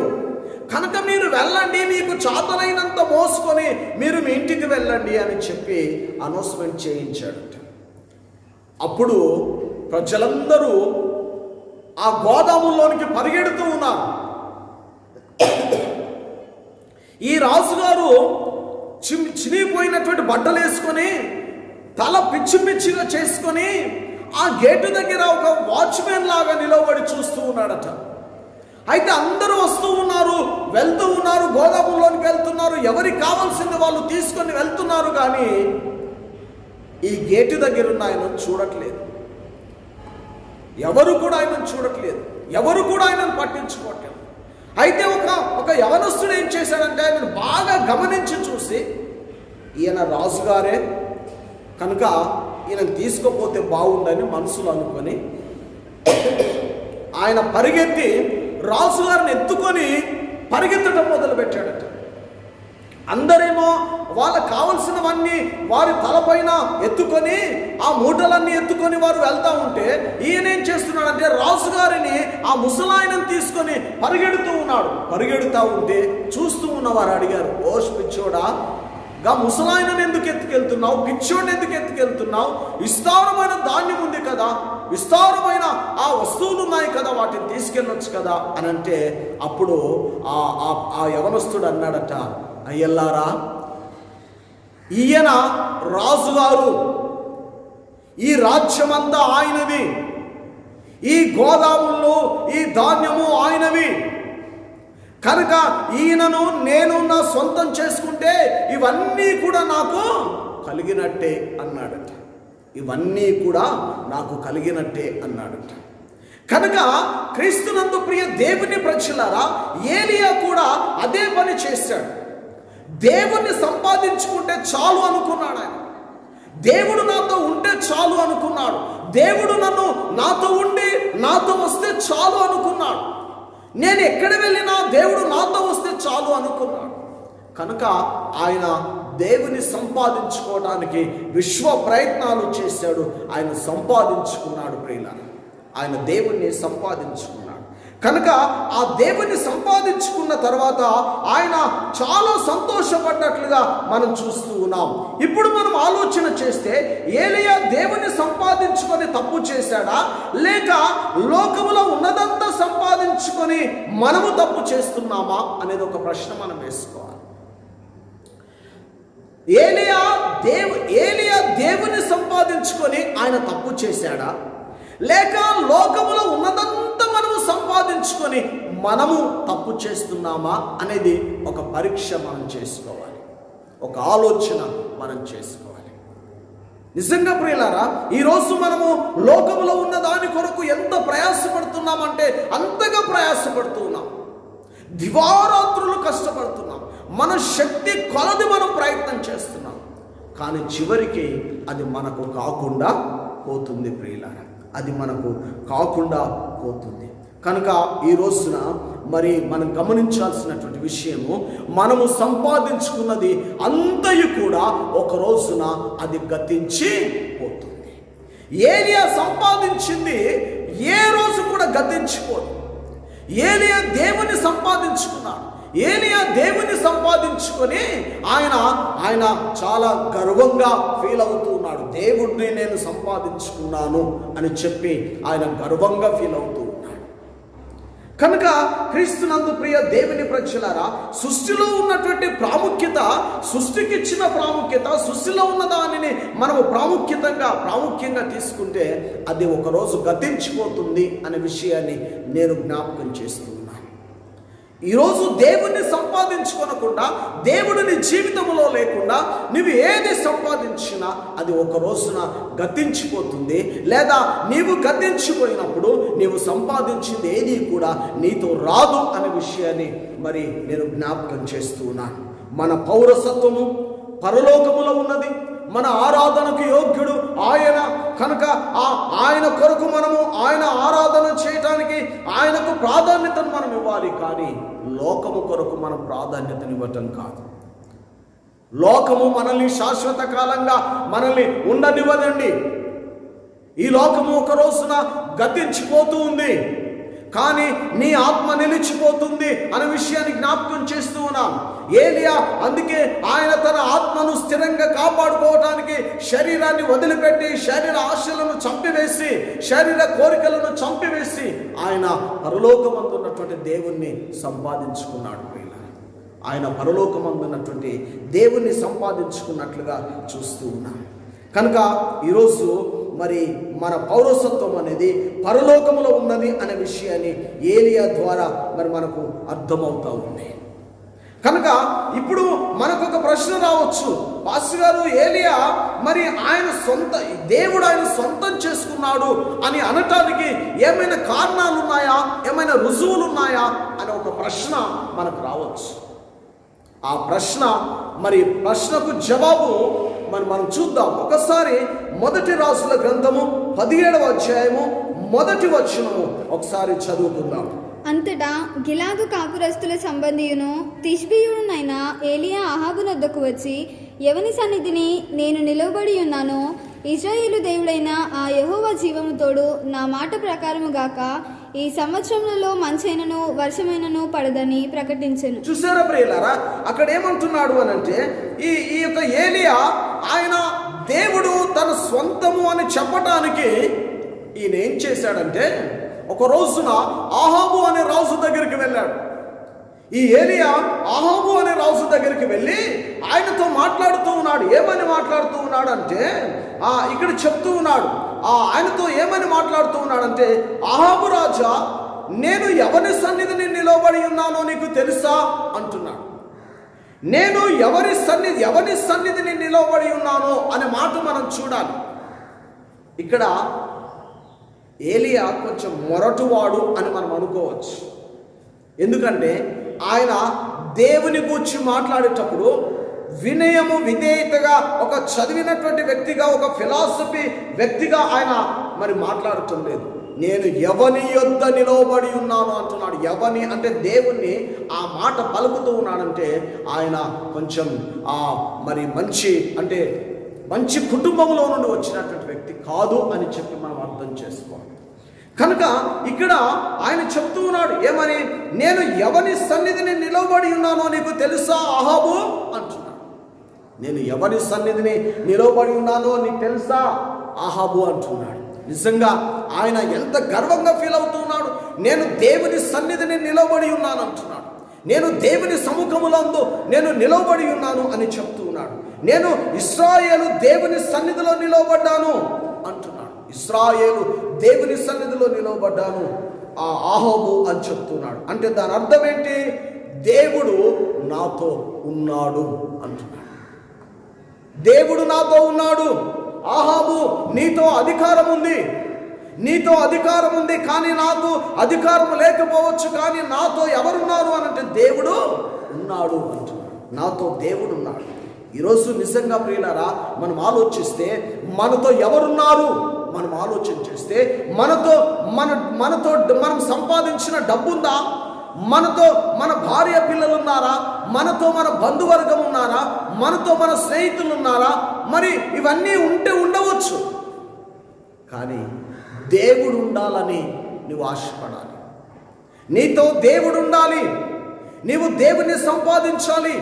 కనుక మీరు వెళ్ళండి, మీకు చాతనైనంత మోసుకొని మీరు మీ ఇంటికి వెళ్ళండి అని చెప్పి అనౌన్స్మెంట్ చేయించాడు. అప్పుడు ప్రజలందరూ ఆ గోదాముల్లోనికి పరిగెడుతూ ఉన్నారు. ఈ రాజుగారు చినిగిపోయినటువంటి బట్టలు వేసుకొని, తల పిచ్చి పిచ్చిగా చేసుకొని ఆ గేటు దగ్గర ఒక వాచ్మెన్ లాగా నిలబడి చూస్తూ ఉన్నాడట. అయితే అందరూ వస్తూ ఉన్నారు, వెళ్తూ ఉన్నారు, గోదాములోనికి వెళ్తున్నారు, ఎవరికి కావాల్సింది వాళ్ళు తీసుకొని వెళ్తున్నారు. కానీ ఈ గేటు దగ్గర ఉన్న ఆయన చూడట్లేదు, ఎవరు కూడా ఆయనను చూడట్లేదు, ఎవరు కూడా ఆయనను పట్టించుకోవట్లేదు. అయితే ఒక యవనస్తుడు ఏం చేశాడంటే, ఆయనను బాగా గమనించి చూసి, ఈయన రాజుగారే కనుక ఈయనను తీసుకోపోతే బాగుండని మనసులో అనుకొని ఆయన పరిగెత్తి రాజుగారిని ఎత్తుకొని పరిగెత్తడం మొదలు పెట్టాడట. అందరేమో వాళ్ళకు కావలసినవన్నీ వారి తలపైన ఎత్తుకొని, ఆ మూటలన్నీ ఎత్తుకొని వారు వెళ్తా ఉంటే, ఈయనేం చేస్తున్నాడంటే రాజుగారిని, ఆ ముసలాయనను తీసుకొని పరిగెడుతూ ఉన్నాడు. పరిగెడుతూ ఉంటే చూస్తూ ఉన్నవారు అడిగారు, ఓష్ పిచ్చోడా, గా ముసలాయనను ఎందుకు ఎత్తుకెళ్తున్నావు, పిచ్చోడిని ఎందుకు ఎత్తుకెళ్తున్నావు, విస్తారమైన ధాన్యం ఉంది కదా, విస్తారమైన ఆ వస్తువులు ఉన్నాయి కదా, వాటిని తీసుకెళ్ళొచ్చు కదా అని అంటే, అప్పుడు ఆ యవనస్తుడు అన్నాడట, అయ్యల్లారా, ఈయన రాజుగారు, ఈ రాజ్యమంతా ఆయనది, ఈ గోదాముల్లో ఈ ధాన్యము ఆయనవి, కనుక ఈయనను నేను నా సొంతం చేసుకుంటే ఇవన్నీ కూడా నాకు కలిగినట్టే అన్నాడట. ఇవన్నీ కూడా నాకు కలిగినట్టే అన్నాడట. కనుక క్రీస్తునందు ప్రియ దేవుని ప్రజలారా, ఏలియా కూడా అదే పని చేశాడు. దేవుణ్ణి సంపాదించుకుంటే చాలు అనుకున్నాడు ఆయన. దేవుడు నాతో ఉంటే చాలు అనుకున్నాడు. దేవుడు నాతో ఉండి నాతో వస్తే చాలు అనుకున్నాడు. నేను ఎక్కడ వెళ్ళినా దేవుడు నాతో వస్తే చాలు అనుకున్నాడు. కనుక ఆయన దేవుని సంపాదించుకోవడానికి విశ్వ ప్రయత్నాలు చేశాడు. ఆయన సంపాదించుకున్నాడు ప్రియులారా, ఆయన దేవుణ్ణి సంపాదించుకున్నాడు. కనుక ఆ దేవుని సంపాదించుకున్న తర్వాత ఆయన చాలా సంతోషపడ్డట్లుగా మనం చూస్తూ ఉన్నాం. ఇప్పుడు మనం ఆలోచన చేస్తే, ఏలియా దేవుని సంపాదించుకొని తప్పు చేశాడా, లేక లోకములో ఉన్నదంతా సంపాదించుకొని మనము తప్పు చేస్తున్నామా అనేది ఒక ప్రశ్న మనం వేసుకోవాలి. ఏలియా దేవుని సంపాదించుకొని ఆయన తప్పు చేశాడా, లేక లోకములో ఉన్నదంతా మనము సంపాదించుకొని మనము తప్పు చేస్తున్నామా అనేది ఒక పరీక్ష మనం చేసుకోవాలి, ఒక ఆలోచన మనం చేసుకోవాలి. నిజంగా ప్రియులారా, ఈరోజు మనము లోకములో ఉన్న దాని కొరకు ఎంత ప్రయాసపడుతున్నామంటే అంతగా ప్రయాసపడుతున్నాం, దివారాత్రులు కష్టపడుతున్నాం, మన శక్తి కొలది మనం ప్రయత్నం చేస్తున్నాం. కానీ చివరికి అది మనకు కాకుండా పోతుంది ప్రియులారా, అది మనకు కాకుండా పోతుంది. కనుక ఈ రోజున మరి మనం గమనించాల్సినటువంటి విషయము, మనము సంపాదించుకున్నది అంతయు కూడా ఒక రోజున అది గతించి పోతుంది. ఏలియా సంపాదించింది ఏ రోజు కూడా గతించిపోదు. ఏలియా దేవుని సంపాదించుకున్నాడు. ఏలియా దేవుని సంపాదించుకొని ఆయన చాలా గర్వంగా ఫీల్ అవుతూ ఉన్నాడు. దేవుడిని నేను సంపాదించుకున్నాను అని చెప్పి ఆయన గర్వంగా ఫీల్ అవుతూ ఉన్నాడు. కనుక క్రీస్తునందు ప్రియ దేవుని ప్రజలారా, సృష్టిలో ఉన్నటువంటి ప్రాముఖ్యత, సృష్టికి ఇచ్చిన ప్రాముఖ్యత, సృష్టిలో ఉన్న దానిని మనము ప్రాముఖ్యంగా తీసుకుంటే అది ఒకరోజు గతించిపోతుంది అనే విషయాన్ని నేను జ్ఞాపకం చేస్తున్నాను. ఈరోజు దేవుణ్ణి సంపాదించుకోనకుండా, దేవుడిని జీవితంలో లేకుండా నువ్వు ఏది సంపాదించినా అది ఒక రోజున గతించిపోతుంది. లేదా నీవు గతించిపోయినప్పుడు నీవు సంపాదించింది ఏది కూడా నీతో రాదు అనే విషయాన్ని మరి నేను జ్ఞాపకం చేస్తూ ఉన్నాను. మన పౌరసత్వము పరలోకములో ఉన్నది. మన ఆరాధనకు యోగ్యుడు ఆయన. కనుక ఆయన కొరకు మనము ఆయన ఆరాధన చేయటానికి ఆయనకు ప్రాధాన్యతను మనం ఇవ్వాలి. కానీ లోకము కొరకు మనం ప్రాధాన్యతనివ్వటం కాదు. లోకము మనల్ని శాశ్వత కాలంగా మనల్ని ఉండనివ్వదండి. ఈ లోకము ఒక రోజున గతించిపోతూ ఉంది, కానీ నీ ఆత్మ నిలిచిపోతుంది అనే విషయాన్ని జ్ఞాపకం చేస్తూ ఉన్నాం. ఏలియా అందుకే ఆయన తన ఆత్మను స్థిరంగా కాపాడుకోవటానికి శరీరాన్ని వదిలిపెట్టి, శరీర ఆశలను చంపివేసి, శరీర కోరికలను చంపివేసి ఆయన పరలోకమందున్నటువంటి దేవుణ్ణి సంపాదించుకున్నాడు. ఆయన పరలోకమందున్నటువంటి దేవుణ్ణి సంపాదించుకున్నట్లుగా చూస్తూ ఉన్నాం. కనుక ఈరోజు మరి మన పౌరసత్వం అనేది పరలోకములో ఉన్నది అనే విషయాన్ని ఏలియా ద్వారా మరి మనకు అర్థమవుతూ ఉంది. కనుక ఇప్పుడు మనకు ఒక ప్రశ్న రావచ్చు, పాస్టర్ గారు, ఏలియా మరి దేవుడు ఆయన సొంతం చేసుకున్నాడు అని అనటానికి ఏమైనా కారణాలు ఉన్నాయా, ఏమైనా రుజువులు ఉన్నాయా అనే ఒక ప్రశ్న మనకు రావచ్చు. ఆ ప్రశ్నకు జవాబు మనం చూద్దాం. ఒకసారి మొదటి రాజుల గ్రంథము 17వ అధ్యాయము 1వ వచనము ఒకసారి చదువుకుందాం. అంతటా గిలాదు కాపురస్తుల సంబంధియును తిష్బీయుడునైన ఏలియా అహాబు నొద్దకు వచ్చి, ఎవని సన్నిధిని నేను నిలవబడి ఉన్నానో ఇశ్రాయేలు దేవుడైన ఆ యెహోవా జీవము తోడు నా మాట ప్రకారము గాక ఈ సంవత్సరములలో మంచైనను వర్షమైనను పడదని ప్రకటించెను. చూసారా ప్రియులారా, అక్కడ ఏమంటున్నాడు అనంటే, ఈ యొక్క ఏలియా ఆయన దేవుడు తన స్వంతము అని చెప్పటానికి ఈయన ఏం చేశాడంటే, ఒక రోజున ఆహాబు అనే రాజు దగ్గరికి వెళ్ళాడు. ఈ ఏలియా ఆహాబు అనే రాజు దగ్గరికి వెళ్ళి ఆయనతో మాట్లాడుతూ ఉన్నాడు. ఏమని మాట్లాడుతూ ఉన్నాడు అంటే, ఇక్కడ చెప్తూ ఉన్నాడు. ఆయనతో ఏమని మాట్లాడుతూ ఉన్నాడంటే, ఆహాబు రాజా, నేను ఎవరి సన్నిధిని నిలబడి ఉన్నానో నీకు తెలుసా అంటున్నాడు. నేను ఎవరి సన్నిధిని నిలబడి ఉన్నానో అనే మాట మనం చూడాలి. ఇక్కడ ఏలియా కొంచెం మొరటువాడు అని మనం అనుకోవచ్చు. ఎందుకంటే ఆయన దేవుని గూర్చి మాట్లాడేటప్పుడు వినయము, విధేయతగా, ఒక చదివినటువంటి వ్యక్తిగా, ఒక ఫిలాసఫీ వ్యక్తిగా ఆయన మరి మాట్లాడటం లేదు. నేను ఎవని యొద్ద నిలవబడి ఉన్నాను అంటున్నాడు. ఎవని అంటే దేవుణ్ణి ఆ మాట పలుకుతూ ఉన్నాడంటే ఆయన కొంచెం మరి మంచి కుటుంబంలో నుండి వచ్చినటువంటి వ్యక్తి కాదు అని చెప్పి మనం అర్థం చేసుకోవాలి. కనుక ఇక్కడ ఆయన చెప్తూ ఉన్నాడు, ఏమని? నేను ఎవని సన్నిధిని నిలవబడి ఉన్నానో నీకు తెలుసా అహాబు అంటున్నాడు. నేను ఎవరి సన్నిధిని నిలవబడి ఉన్నానో నీకు తెలుసా అహాబు అంటున్నాడు. నిజంగా ఆయన ఎంత గర్వంగా ఫీల్ అవుతున్నాడు. నేను దేవుని సన్నిధిని నిలవబడి ఉన్నాను అంటున్నాడు. నేను దేవుని సముఖములందు నేను నిలవబడి ఉన్నాను అని చెప్తూ ఉన్నాడు. నేను ఇశ్రాయేలు దేవుని సన్నిధిలో నిలవబడ్డాను అంటున్నాడు. ఇశ్రాయేలు దేవుని సన్నిధిలో నిలవబడ్డాను అహాబు అని చెప్తున్నాడు. అంటే దాని అర్థం ఏంటి? దేవుడు నాతో ఉన్నాడు అంటున్నాడు. దేవుడు నాతో ఉన్నాడు. అహాబు, నీతో అధికారం ఉంది, కానీ నాకు అధికారం లేకపోవచ్చు, కానీ నాతో ఎవరున్నారు అని అంటే దేవుడు ఉన్నాడు అంటున్నాడు. నాతో దేవుడు ఉన్నాడు. ఈరోజు నిజంగా ప్రియులారా, మనం ఆలోచిస్తే మనతో ఎవరున్నారు, మనం ఆలోచన చేస్తే మనతో మనం సంపాదించిన డబ్బు ఉందా? మనతో మన భార్య పిల్లలు ఉన్నారా? మనతో మన బంధువర్గం ఉన్నారా? మనతో మన స్నేహితులు ఉన్నారా? మరి ఇవన్నీ ఉండవచ్చు. కానీ దేవుడు ఉండాలని నువ్వు ఆశపడాలి. నీతో దేవుడు ఉండాలి. నీవు దేవుణ్ణి సంపాదించాలి.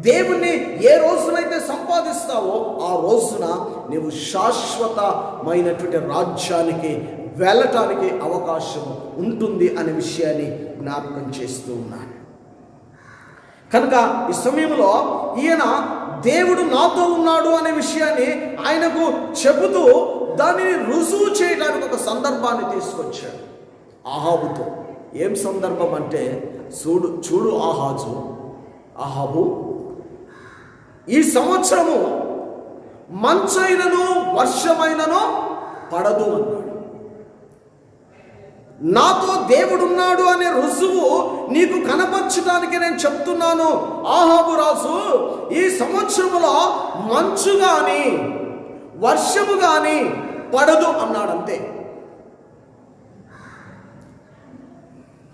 దేవుణ్ణి ఏ రోజునైతే సంపాదిస్తావో ఆ రోజున నీవు శాశ్వతమైనటువంటి రాజ్యానికి వెళ్ళటానికి అవకాశం ఉంటుంది అనే విషయాన్ని జ్ఞాపకం చేస్తూ ఉన్నాను. కనుక ఈ సమయంలో ఈయన దేవుడు నాతో ఉన్నాడు అనే విషయాన్ని ఆయనకు చెబుతూ దానిని రుజువు చేయడానికి ఒక సందర్భాన్ని తీసుకొచ్చాడు ఆహాబుతో. ఏం సందర్భం అంటే, చూడు ఆహాబు, ఈ సంవత్సరము మంచైనను వర్షమైనను పడదు అన్నాడు. నాతో దేవుడున్నాడు అనే రుజువు నీకు కనపరచడానికి నేను చెప్తున్నాను ఆహాబు రాజు. ఈ సంవత్సరములో మంచు గాని వర్షము గాని పడదు అన్నాడంతే.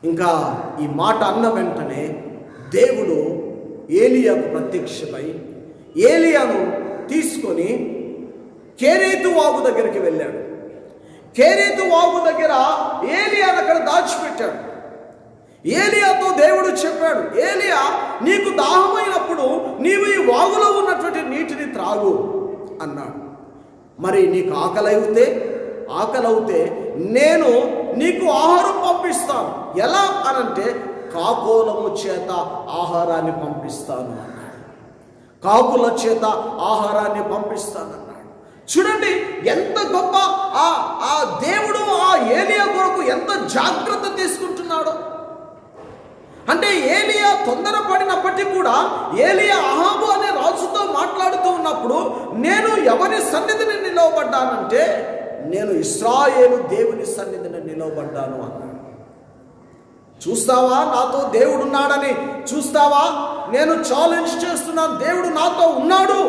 ఇంకా ఈ మాట అన్న వెంటనే దేవుడు ఏలియాకు ప్రత్యక్షమై ఏలియాను తీసుకొని కెరీతు వాగు దగ్గరికి వెళ్ళాడు. కెరీతు వాగు దగ్గర ఏలియాను అక్కడ దాచిపెట్టాడు. ఏలియాతో దేవుడు చెప్పాడు, ఏలియా, నీకు దాహమైనప్పుడు నీవు ఈ వాగులో ఉన్నటువంటి నీటిని త్రాగు అన్నాడు. మరి నీకు ఆకలవుతే నేను నీకు ఆహారం పంపిస్తాను. ఎలా అనంటే, కాకోలము చేత ఆహారాన్ని పంపిస్తాను అన్నాడు. కాకుల చేత ఆహారాన్ని పంపిస్తానన్నాడు. చూడండి ఎంత గొప్ప ఆ దేవుడు ఆ ఏలియా కొరకు ఎంత జాగ్రత్త తీసుకుంటున్నాడో. అంటే ఏలియా తొందరపడినప్పటికీ కూడా ఏలియా అహాబు అనే రాజుతో మాట్లాడుతూ ఉన్నప్పుడు, నేను ఎవరి సన్నిధిని నిలవబడ్డానంటే నేను ఇశ్రాయేలు దేవుని సన్నిధిని నిలవబడ్డాను అన్నాడు. చూస్తావా నాతో దేవుడు ఉన్నాడని? చూస్తావా నేను ఛాలెంజ్ చేస్తున్నాను, దేవుడు నాతో ఉన్నాడు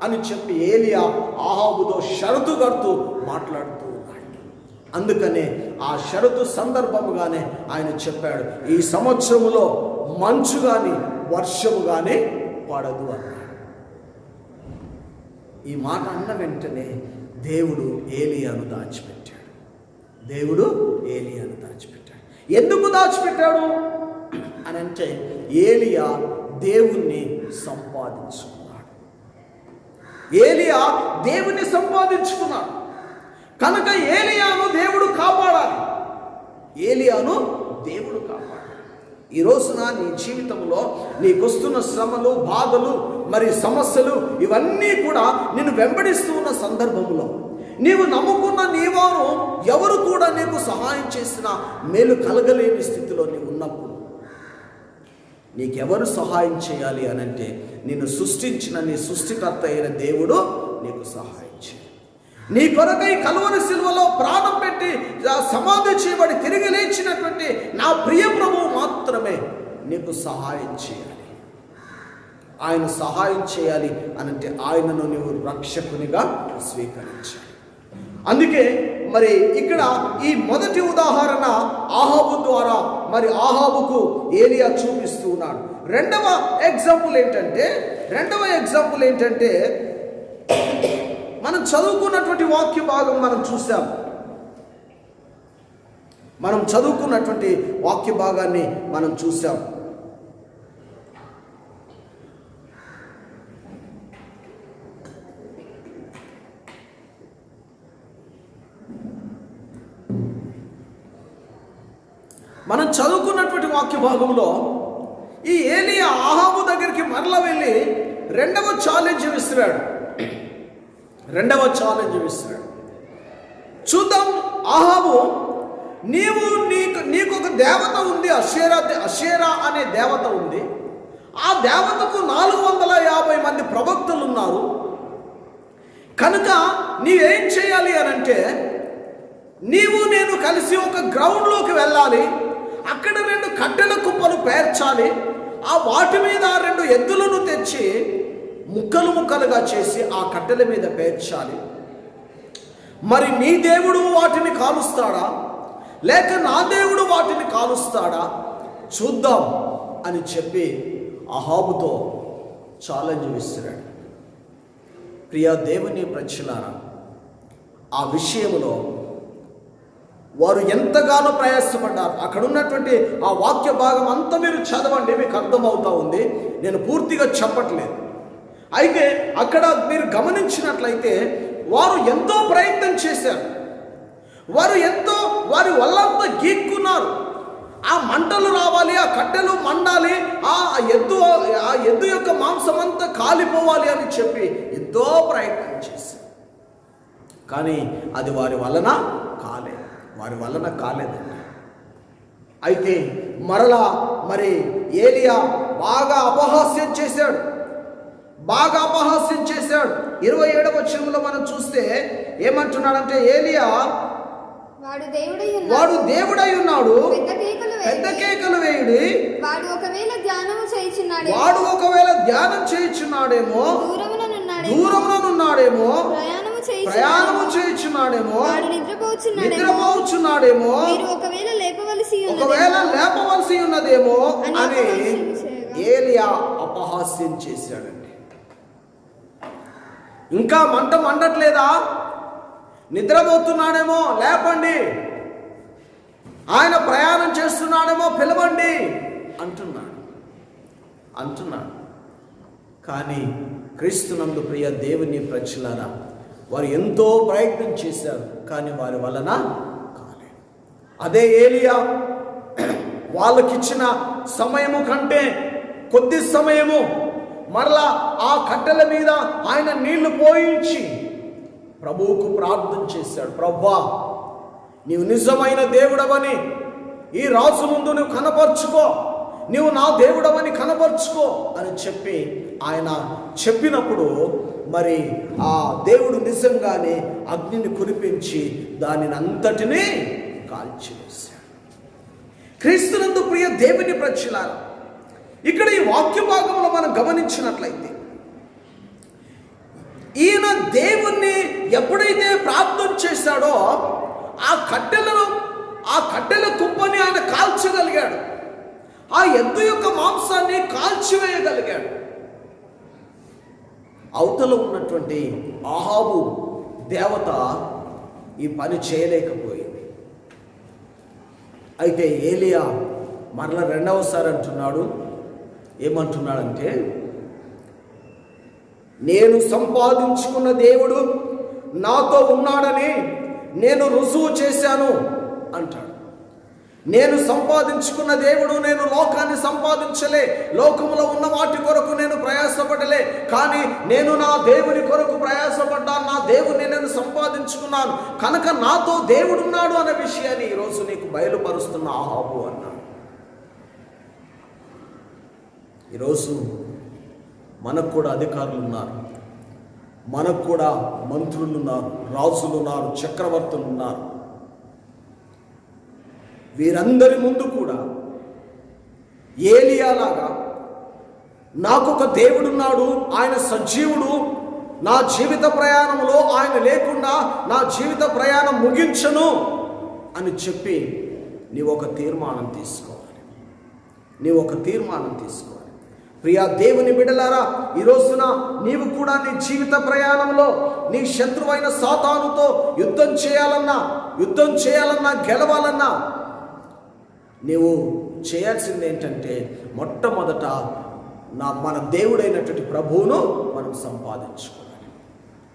అని చెప్పి ఏలియా ఆహాబుతో షరతు కడుతూ మాట్లాడుతూ ఉన్నాడు. అందుకనే ఆ షరతు సందర్భముగానే ఆయన చెప్పాడు, ఈ సంవత్సరములో మంచు కానీ వర్షము కానీ పడదు అన్నాడు. ఈ మాట అన్న వెంటనే దేవుడు ఏలియాను దాచిపెట్టాడు. ఎందుకు దాచిపెట్టాడు అని అంటే, ఏలియా దేవుణ్ణి సంపాదించుకున్నాడు. కనుక ఏలియాను దేవుడు కాపాడాలి. ఈ రోజున నీ జీవితంలో నీకొస్తున్న శ్రమలు, బాధలు, మరి సమస్యలు ఇవన్నీ కూడా నిన్ను వెంబడిస్తూ ఉన్న సందర్భంలో నీవు నమ్ముకున్న నీవారు ఎవరు కూడా నీకు సహాయం చేసిన మేలు కలగలేని స్థితిలో నీవు ఉన్నప్పుడు నీకెవరు సహాయం చేయాలి అనంటే, నిన్ను సృష్టించిన నీ సృష్టికర్త అయిన దేవుడు నీకు సహాయం చేయాలి. నీ కొరకై కల్వరి శిలువలో ప్రాణం పెట్టి సమాధి చేయబడి తిరిగి లేచినటువంటి నా ప్రియ ప్రభువు మాత్రమే నీకు సహాయం చేయాలి. ఆయన సహాయం చేయాలి అనంటే ఆయనను నీవు రక్షకునిగా స్వీకరించాలి. అందుకే మరి ఇక్కడ ఈ మొదటి ఉదాహరణ ఆహాబు ద్వారా మరి ఆహాబుకు ఏలియా చూపిస్తూ ఉన్నాడు. రెండవ ఎగ్జాంపుల్ ఏంటంటే మనం చదువుకున్నటువంటి వాక్య భాగం మనం చూసాం. మనం చదువుకున్నటువంటి వాక్య భాగంలో ఈ ఏలియా ఆహాబు దగ్గరికి మరల వెళ్ళి రెండవ ఛాలెంజ్ విసిరాడు. చూద్దాం, ఆహాబు, నీకు ఒక దేవత ఉంది, అషేరా అనే దేవత ఉంది. ఆ దేవతకు 450 మంది ప్రవక్తలు ఉన్నారు. కనుక నీవేం చేయాలి అనంటే, నేను కలిసి ఒక గ్రౌండ్లోకి వెళ్ళాలి. అక్కడ 2 కట్టెల కుప్పలు పేర్చాలి. ఆ వాటి మీద 2 ఎద్దులను తెచ్చి ముక్కలుగా చేసి ఆ కట్టెల మీద పేర్చాలి. మరి నీ దేవుడు వాటిని కాలుస్తాడా, లేక నా దేవుడు వాటిని కాలుస్తాడా చూద్దాం అని చెప్పి అహాబుతో ఛాలెంజ్ విసిరాడు. ప్రియా దేవుని ప్రజలారా, ఆ విషయంలో వారు ఎంతగానో ప్రయాసపడ్డారు. అక్కడ ఉన్నటువంటి ఆ వాక్య భాగం అంతా మీరు చదవండి, మీకు అర్థమవుతా ఉంది. నేను పూర్తిగా చెప్పట్లేదు. అయితే అక్కడ మీరు గమనించినట్లయితే వారు ఎంతో ప్రయత్నం చేశారు. వారి వల్లంతా గీక్కున్నారు. ఆ మంటలు రావాలి, ఆ కట్టెలు మండాలి, ఆ ఎద్దు యొక్క మాంసం అంతా కాలిపోవాలి అని చెప్పి ఎంతో ప్రయత్నం చేశారు. కానీ అది వారి వలన కాలేదండి. అయితే మరలా మరి ఏలియా బాగా అపహాస్యం చేశాడు. 27వ వచనంలో మనం చూస్తే ఏమంటున్నాడంటే, ఏలియా వాడు దేవుడై ఉన్నాడు, పెద్ద కేకలు వేయుడి. వాడు ఒకవేళ ధ్యానం చేయుచున్నాడేమో, దూరముననున్నాడేమో, ప్రయాణము చేయుచున్నాడేమో, నిద్రపోచున్నాడేమో, ఒకవేళ లేపవలసి ఉన్నదేమో అని ఏలియా అపహాస్యం చేశాడండి. ఇంకా మంట మండట్లేదా? నిద్రపోతున్నాడేమో, లేపండి. ఆయన ప్రయాణం చేస్తున్నాడేమో, పిలవండి అంటున్నాడు. కానీ క్రీస్తునందు ప్రియ దేవుని ప్రజలారా, వారు ఎంతో ప్రయత్నం చేశారు, కానీ వారి వలన కాలేదు. అదే ఏలియా వాళ్ళకిచ్చిన సమయము కంటే కొద్ది సమయము మరలా ఆ కట్టెల మీద ఆయన నీళ్లు పోయించి ప్రభువుకు ప్రార్థన చేశాడు. ప్రభువా, నీవు నిజమైన దేవుడవని ఈ రాజు ముందు నువ్వు కనపరుచుకో, నీవు నా దేవుడవని కనపరుచుకో అని చెప్పి ఆయన చెప్పినప్పుడు మరి ఆ దేవుడు నిజంగానే అగ్నిని కురిపించి దానిని అంతటినీ కాల్చివేశాడు. క్రీస్తునందు ప్రియ దేవుని ప్రజలారా, ఇక్కడ ఈ వాక్య భాగంలో మనం గమనించినట్లయితే ఈయన దేవుణ్ణి ఎప్పుడైతే ప్రార్థన చేశాడో ఆ కట్టెల కుప్పని ఆయన కాల్చగలిగాడు. ఆ ఎద్దు యొక్క మాంసాన్ని కాల్చివేయగలిగాడు. అవతల ఉన్నటువంటి అహాబు దేవత ఈ పని చేయలేకపోయింది. అయితే ఏలియా మరలా రెండవసారి అంటున్నాడు. ఏమంటున్నాడంటే, నేను సంపాదించుకున్న దేవుడు నాతో ఉన్నాడని నేను రుజువు చేశాను అంటాడు. నేను సంపాదించుకున్న దేవుడు, నేను లోకాన్ని సంపాదించలే, లోకములో ఉన్న వాటి కొరకు నేను ప్రయాసపడలే, కానీ నేను నా దేవుని కొరకు ప్రయాసపడ్డాను, నా దేవుని నేను సంపాదించుకున్నాను కనుక నాతో దేవుడున్నాడు అనే విషయాన్ని ఈరోజు నీకు బయలుపరుస్తున్న అహాబు అన్నాడు. ఈరోజు మనకు కూడా అధికారులు ఉన్నారు, మనకు కూడా మంత్రులు ఉన్నారు, రాజులు ఉన్నారు, చక్రవర్తులు ఉన్నారు. వీరందరి ముందు కూడా ఏలియాలాగా నాకొక దేవుడున్నాడు, ఆయన సజీవుడు, నా జీవిత ప్రయాణంలో ఆయన లేకుండా నా జీవిత ప్రయాణం ముగించను అని చెప్పి నీవు ఒక తీర్మానం తీసుకోవాలి. ప్రియా దేవుని బిడ్డలారా, ఈ రోజున నీవు కూడా నీ జీవిత ప్రయాణంలో నీ శత్రువైన సాతానుతో యుద్ధం చేయాలన్నా గెలవాలన్నా నీవు చేయాల్సింది ఏంటంటే, మొట్టమొదట మన దేవుడైనటువంటి ప్రభువును మనం సంపాదించుకోవాలి.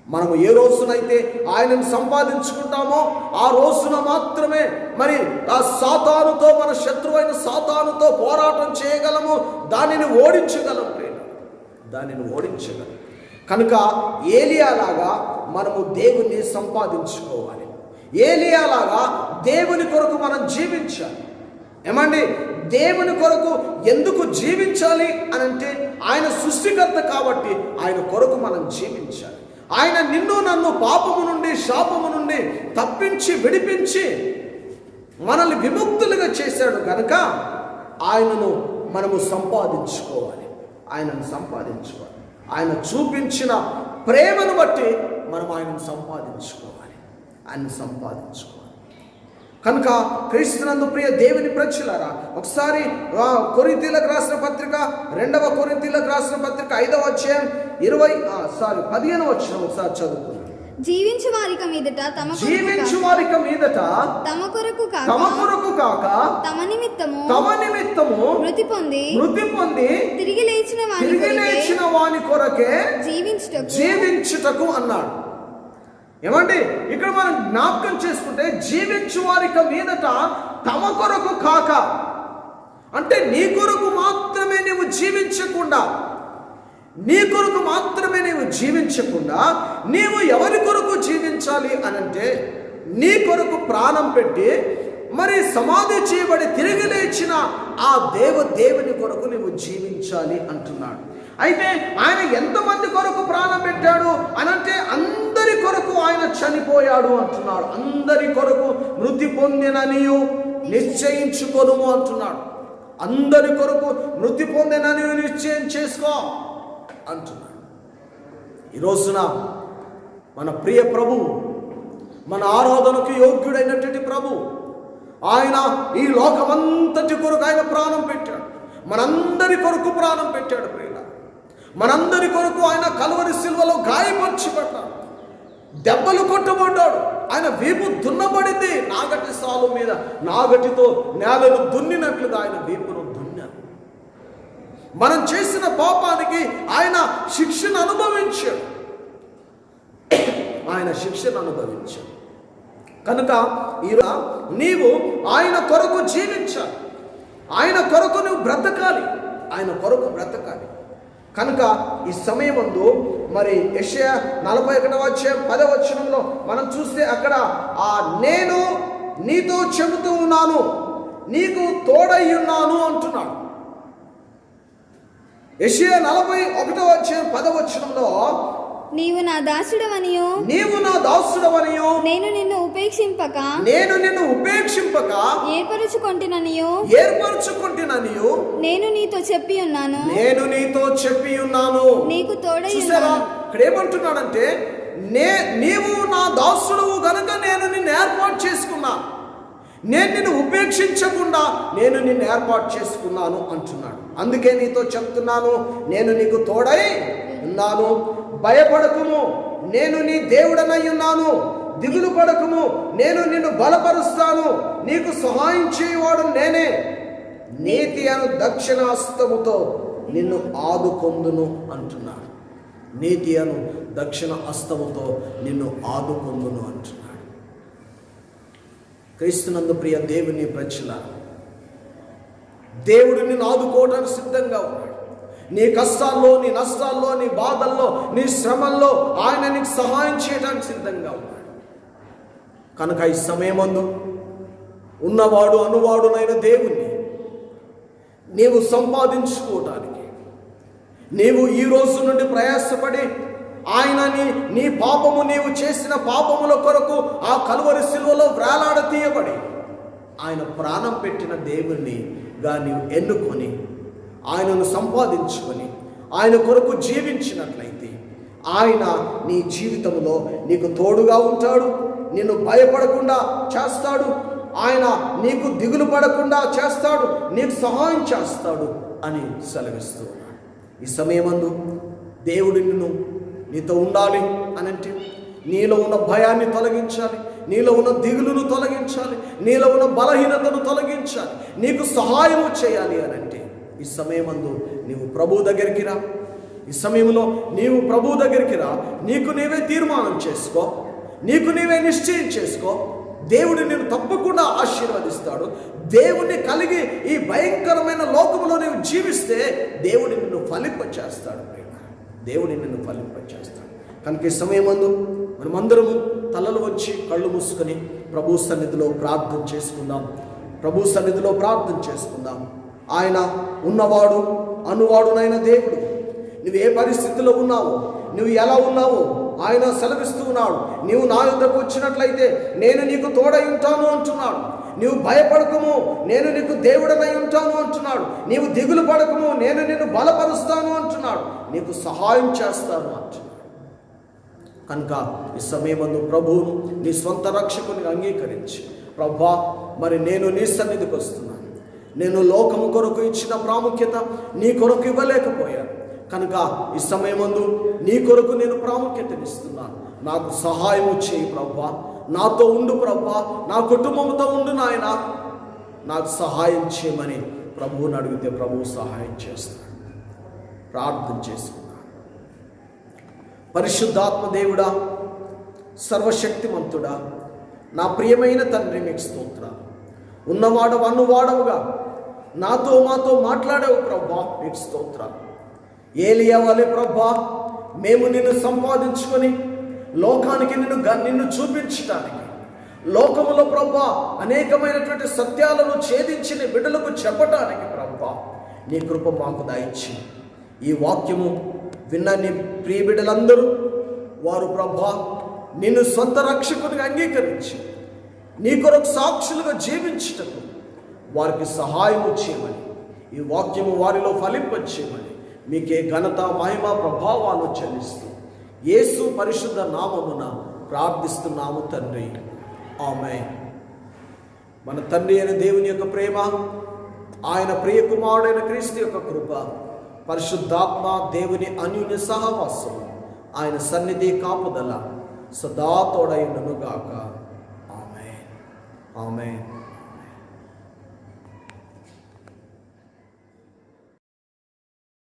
మనము ఏ రోజునైతే ఆయనను సంపాదించుకుంటామో ఆ రోజున మాత్రమే మరి ఆ సాతానుతో, మన శత్రువైన సాతానుతో పోరాటం చేయగలము, దానిని ఓడించగలం. కనుక ఏలియాలాగా మనము దేవుణ్ణి సంపాదించుకోవాలి. ఏలియాలాగా దేవుని కొరకు మనం జీవించాలి. ఏమండి, దేవుని కొరకు ఎందుకు జీవించాలి అనంటే, ఆయన సృష్టికర్త కాబట్టి ఆయన కొరకు మనం జీవించాలి. ఆయన నిన్ను నన్ను పాపము నుండి, శాపము నుండి తప్పించి విడిపించి మనల్ని విముక్తులుగా చేశాడు కనుక ఆయనను మనము సంపాదించుకోవాలి. ఆయన చూపించిన ప్రేమను బట్టి మనం ఆయనను సంపాదించుకోవాలి. ఆయన సంపాదించుకోవాలి. కనుక క్రీస్తునందు ప్రియ దేవుని ప్రజలారా, ఒకసారి కొరింథీయులకు రాసిన పత్రిక 2వ కొరింథీయులకు రాసిన పత్రిక 5వ అధ్యాయం 15వ వచనం ఒకసారి చదువుకుందాం. జీవించు వారిక మీదట తమ కొరకు కాక తమ నిమిత్తము మృతి పొంది తిరిగి లేచిన వాని కొరకే జీవించుటకు అన్నాడు. ఏమండి, ఇక్కడ మనం జ్ఞాపకం చేసుకుంటే జీవించు వారిక మీదట తమ కొరకు కాక అంటే నీ కొరకు మాత్రమే నీవు జీవించకుండా, నీవు ఎవరి కొరకు జీవించాలి అనంటే నీ కొరకు ప్రాణం పెట్టి మరి సమాధి చేయబడి తిరిగి లేచిన ఆ దేవుని కొరకు నీవు జీవించాలి అంటున్నాడు. అయితే ఆయన ఎంతమంది కొరకు ప్రాణం పెట్టాడు అనంటే అందరి కొరకు ఆయన చనిపోయాడు అంటున్నాడు. అందరి కొరకు మృతి పొందిననియు నిశ్చయించుకొనుము అంటున్నాడు. అందరి కొరకు మృతి పొందిననియు నిశ్చయం చేసుకో అంటున్నాడు. ఈ రోజున మన ప్రియ ప్రభు, మన ఆరాధనకు యోగ్యుడైనటువంటి ప్రభు, ఆయన ఈ లోకమంతటి కొరకు ఆయన ప్రాణం పెట్టాడు. మనందరి కొరకు ప్రాణం పెట్టాడు. ప్రియుల, మనందరి కొరకు ఆయన కల్వరి సిలువలో గాయపరచబడ్డాడు, దెబ్బలు కొట్టబడ్డాడు. ఆయన వీపు దున్నబడింది. నాగటి సాలు మీద నాగటితో నేలను దున్నినట్లుగా ఆయన వీపును దున్నాడు. మనం చేసిన పాపానికి ఆయన శిక్షను అనుభవించాడు. కనుక నీవు ఆయన కొరకు జీవించాలి, ఆయన కొరకు నువ్వు బ్రతకాలి, కనుక ఈ సమయమందు మరి యెషయా 41వ అధ్యాయం 10వ వచనంలో మనం చూస్తే అక్కడ నేను నీతో చెబుతూ ఉన్నాను, నీకు తోడై ఉన్నాను అంటున్నాడు. యెషయా 41వ అధ్యాయం 10వ వచనంలో నీవు నా దాసుడవనియు నేను నిన్ను ఉపేక్షింపక ఏర్పరచుకొంటిననియు నేను నీతో చెప్పి ఉన్నాను నీకు తోడై ఉన్నాను. ఇక్కడ ఏమంటున్నాడంటే నీవు నా దాసుడవు గనుక నేను నిన్ను ఏర్పాటు చేసుకున్నా, నేను నిన్ను ఉపేక్షించకుండా నేను నిన్ను ఏర్పాటు చేసుకున్నాను అంటున్నాడు. అందుకే నీతో చెప్తున్నాను, నేను నీకు తోడై ఉన్నాను, భయపడకుము, నేను నీ దేవుడనై ఉన్నాను, దిగులు పడకుము, నేను నిన్ను బలపరుస్తాను, నీకు సహాయం చేయవాడు నేనే, నీతి అను దక్షిణ హస్తముతో నిన్ను ఆదుకొందును అంటున్నాడు. నీతి అను దక్షిణ హస్తముతో నిన్ను ఆదుకొందును అంటున్నాడు. క్రీస్తునందు ప్రియ దేవుని ప్రజలారా, దేవుడు నిన్ను ఆదుకోవడానికి సిద్ధంగా ఉన్నాడు. నీ కష్టాల్లో, నీ నష్టాల్లో, నీ బాధల్లో, నీ శ్రమల్లో ఆయన నీకు సహాయం చేయడానికి సిద్ధంగా ఉన్నాడు. కనుక ఈ సమయమందు ఉన్నవాడు అనువాడునైన దేవుణ్ణి నీవు సంపాదించుకోవటానికి, నీవు ఈ రోజు నుండి ప్రయాసపడి ఆయనని నీ పాపము, నీవు చేసిన పాపముల కొరకు ఆ కల్వరి సిలువలో వేలాడ తీయబడి ఆయన ప్రాణం పెట్టిన దేవుణ్ణిగా నీవు ఎన్నుకొని ఆయనను సంపాదించుకొని ఆయన కొరకు జీవించినట్లయితే ఆయన నీ జీవితంలో నీకు తోడుగా ఉంటాడు, నిన్ను భయపడకుండా చేస్తాడు, ఆయన నీకు దిగులు పడకుండా చేస్తాడు, నీకు సహాయం చేస్తాడు అని సెలవిస్తూ ఉన్నాడు. ఈ సమయమందు దేవుడు నీతో ఉండాలి అనంటే నీలో ఉన్న భయాన్ని తొలగించాలి, నీలో ఉన్న దిగులును తొలగించాలి, నీలో ఉన్న బలహీనతను తొలగించాలి, నీకు సహాయము చేయాలి అనంటే ఈ సమయమందు నీవు ప్రభు దగ్గరికి రా. ఈ సమయంలో నీవు ప్రభు దగ్గరికి రా. నీకు నీవే తీర్మానం చేసుకో, నీకు నీవే నిశ్చయం చేసుకో. దేవుడు నిన్ను తప్పకుండా ఆశీర్వదిస్తాడు. దేవుణ్ణి కలిగి ఈ భయంకరమైన లోకంలో నీవు జీవిస్తే దేవుడు నిన్ను ఫలింపచేస్తాడు. దేవుడిని నిన్ను ఫలింపచేస్తాడు. కనుక ఈ సమయమందు మనమందరము తలలు వచ్చి కళ్ళు మూసుకొని ప్రభు సన్నిధిలో ప్రార్థన చేసుకుందాం. ఆయన ఉన్నవాడు అనువాడునైన దేవుడు. నువ్వు ఏ పరిస్థితిలో ఉన్నావో, నువ్వు ఎలా ఉన్నావో ఆయన సెలవిస్తూ ఉన్నాడు. నీవు నా యొద్దకు వచ్చినట్లయితే నేను నీకు తోడై ఉంటాను అంటున్నాడు. నీవు భయపడకము, నేను నీకు దేవుడనై ఉంటాను అంటున్నాడు. నీవు దిగులు పడకము, నేను నిన్ను బలపరుస్తాను అంటున్నాడు. నీకు సహాయం చేస్తాను అంటున్నాడు. కనుక ఈ సమయమందు ప్రభువును నీ స్వంత రక్షకుని అంగీకరించి, ప్రభా మరి నేను నీ సన్నిధికి వస్తున్నాను. నేను లోకము కొరకు ఇచ్చిన ప్రాముఖ్యత నీ కొరకు ఇవ్వలేకపోయాను కనుక ఈ సమయమందు నీ కొరకు నేను ప్రాముఖ్యతనిస్తున్నాను. నాకు సహాయం చేయి ప్రభా, నాతో ఉండు ప్రభా, నా కుటుంబంతో ఉండు నాయన, నాకు సహాయం చేయమని ప్రభువుని అడిగితే ప్రభువు సహాయం చేస్తాడు. ప్రార్థన చేసుకున్నాను. పరిశుద్ధాత్మ దేవుడా, సర్వశక్తిమంతుడా, నా ప్రియమైన తండ్రి మీకు స్తోత్రాలు. ఉన్నవాడవు అన్నువాడవుగా నాతో మాతో మాట్లాడావు ప్రభా, మీకు స్తోత్రాలు. ఏలియా వలె ప్రభా మేము నిన్ను సంపాదించుకొని లోకానికి నిన్ను చూపించడానికి, లోకములో ప్రభా అనేకమైనటువంటి సత్యాలను ఛేదించిన బిడ్డలకు చెప్పటానికి ప్రభా నీ కృప మాకు దయచి, ఈ వాక్యము విన్న నీ ప్రియ బిడ్డలందరూ వారు ప్రభా నిన్ను సొంత రక్షకునిగా అంగీకరించి నీ కొరకు సాక్షులుగా జీవించుటకు వారికి సహాయము చేయమని, ఈ వాక్యము వారిలో ఫలింపచేయమని మీకే ఘనత మహిమ ప్రభావాలు చెల్లిస్తూ యేసు పరిశుద్ధ నామమున ప్రార్థిస్తున్నాము తండ్రి, ఆమేన్. మన తండ్రి అయిన దేవుని యొక్క ప్రేమ, ఆయన ప్రియ కుమారుడైన క్రీస్తు యొక్క కృప, పరిశుద్ధాత్మ దేవుని అన్యోన్య సహవాసం, ఆయన సన్నిధి కాపుదల సదా తోడైనను గాక. ఆమేన్, ఆమేన్.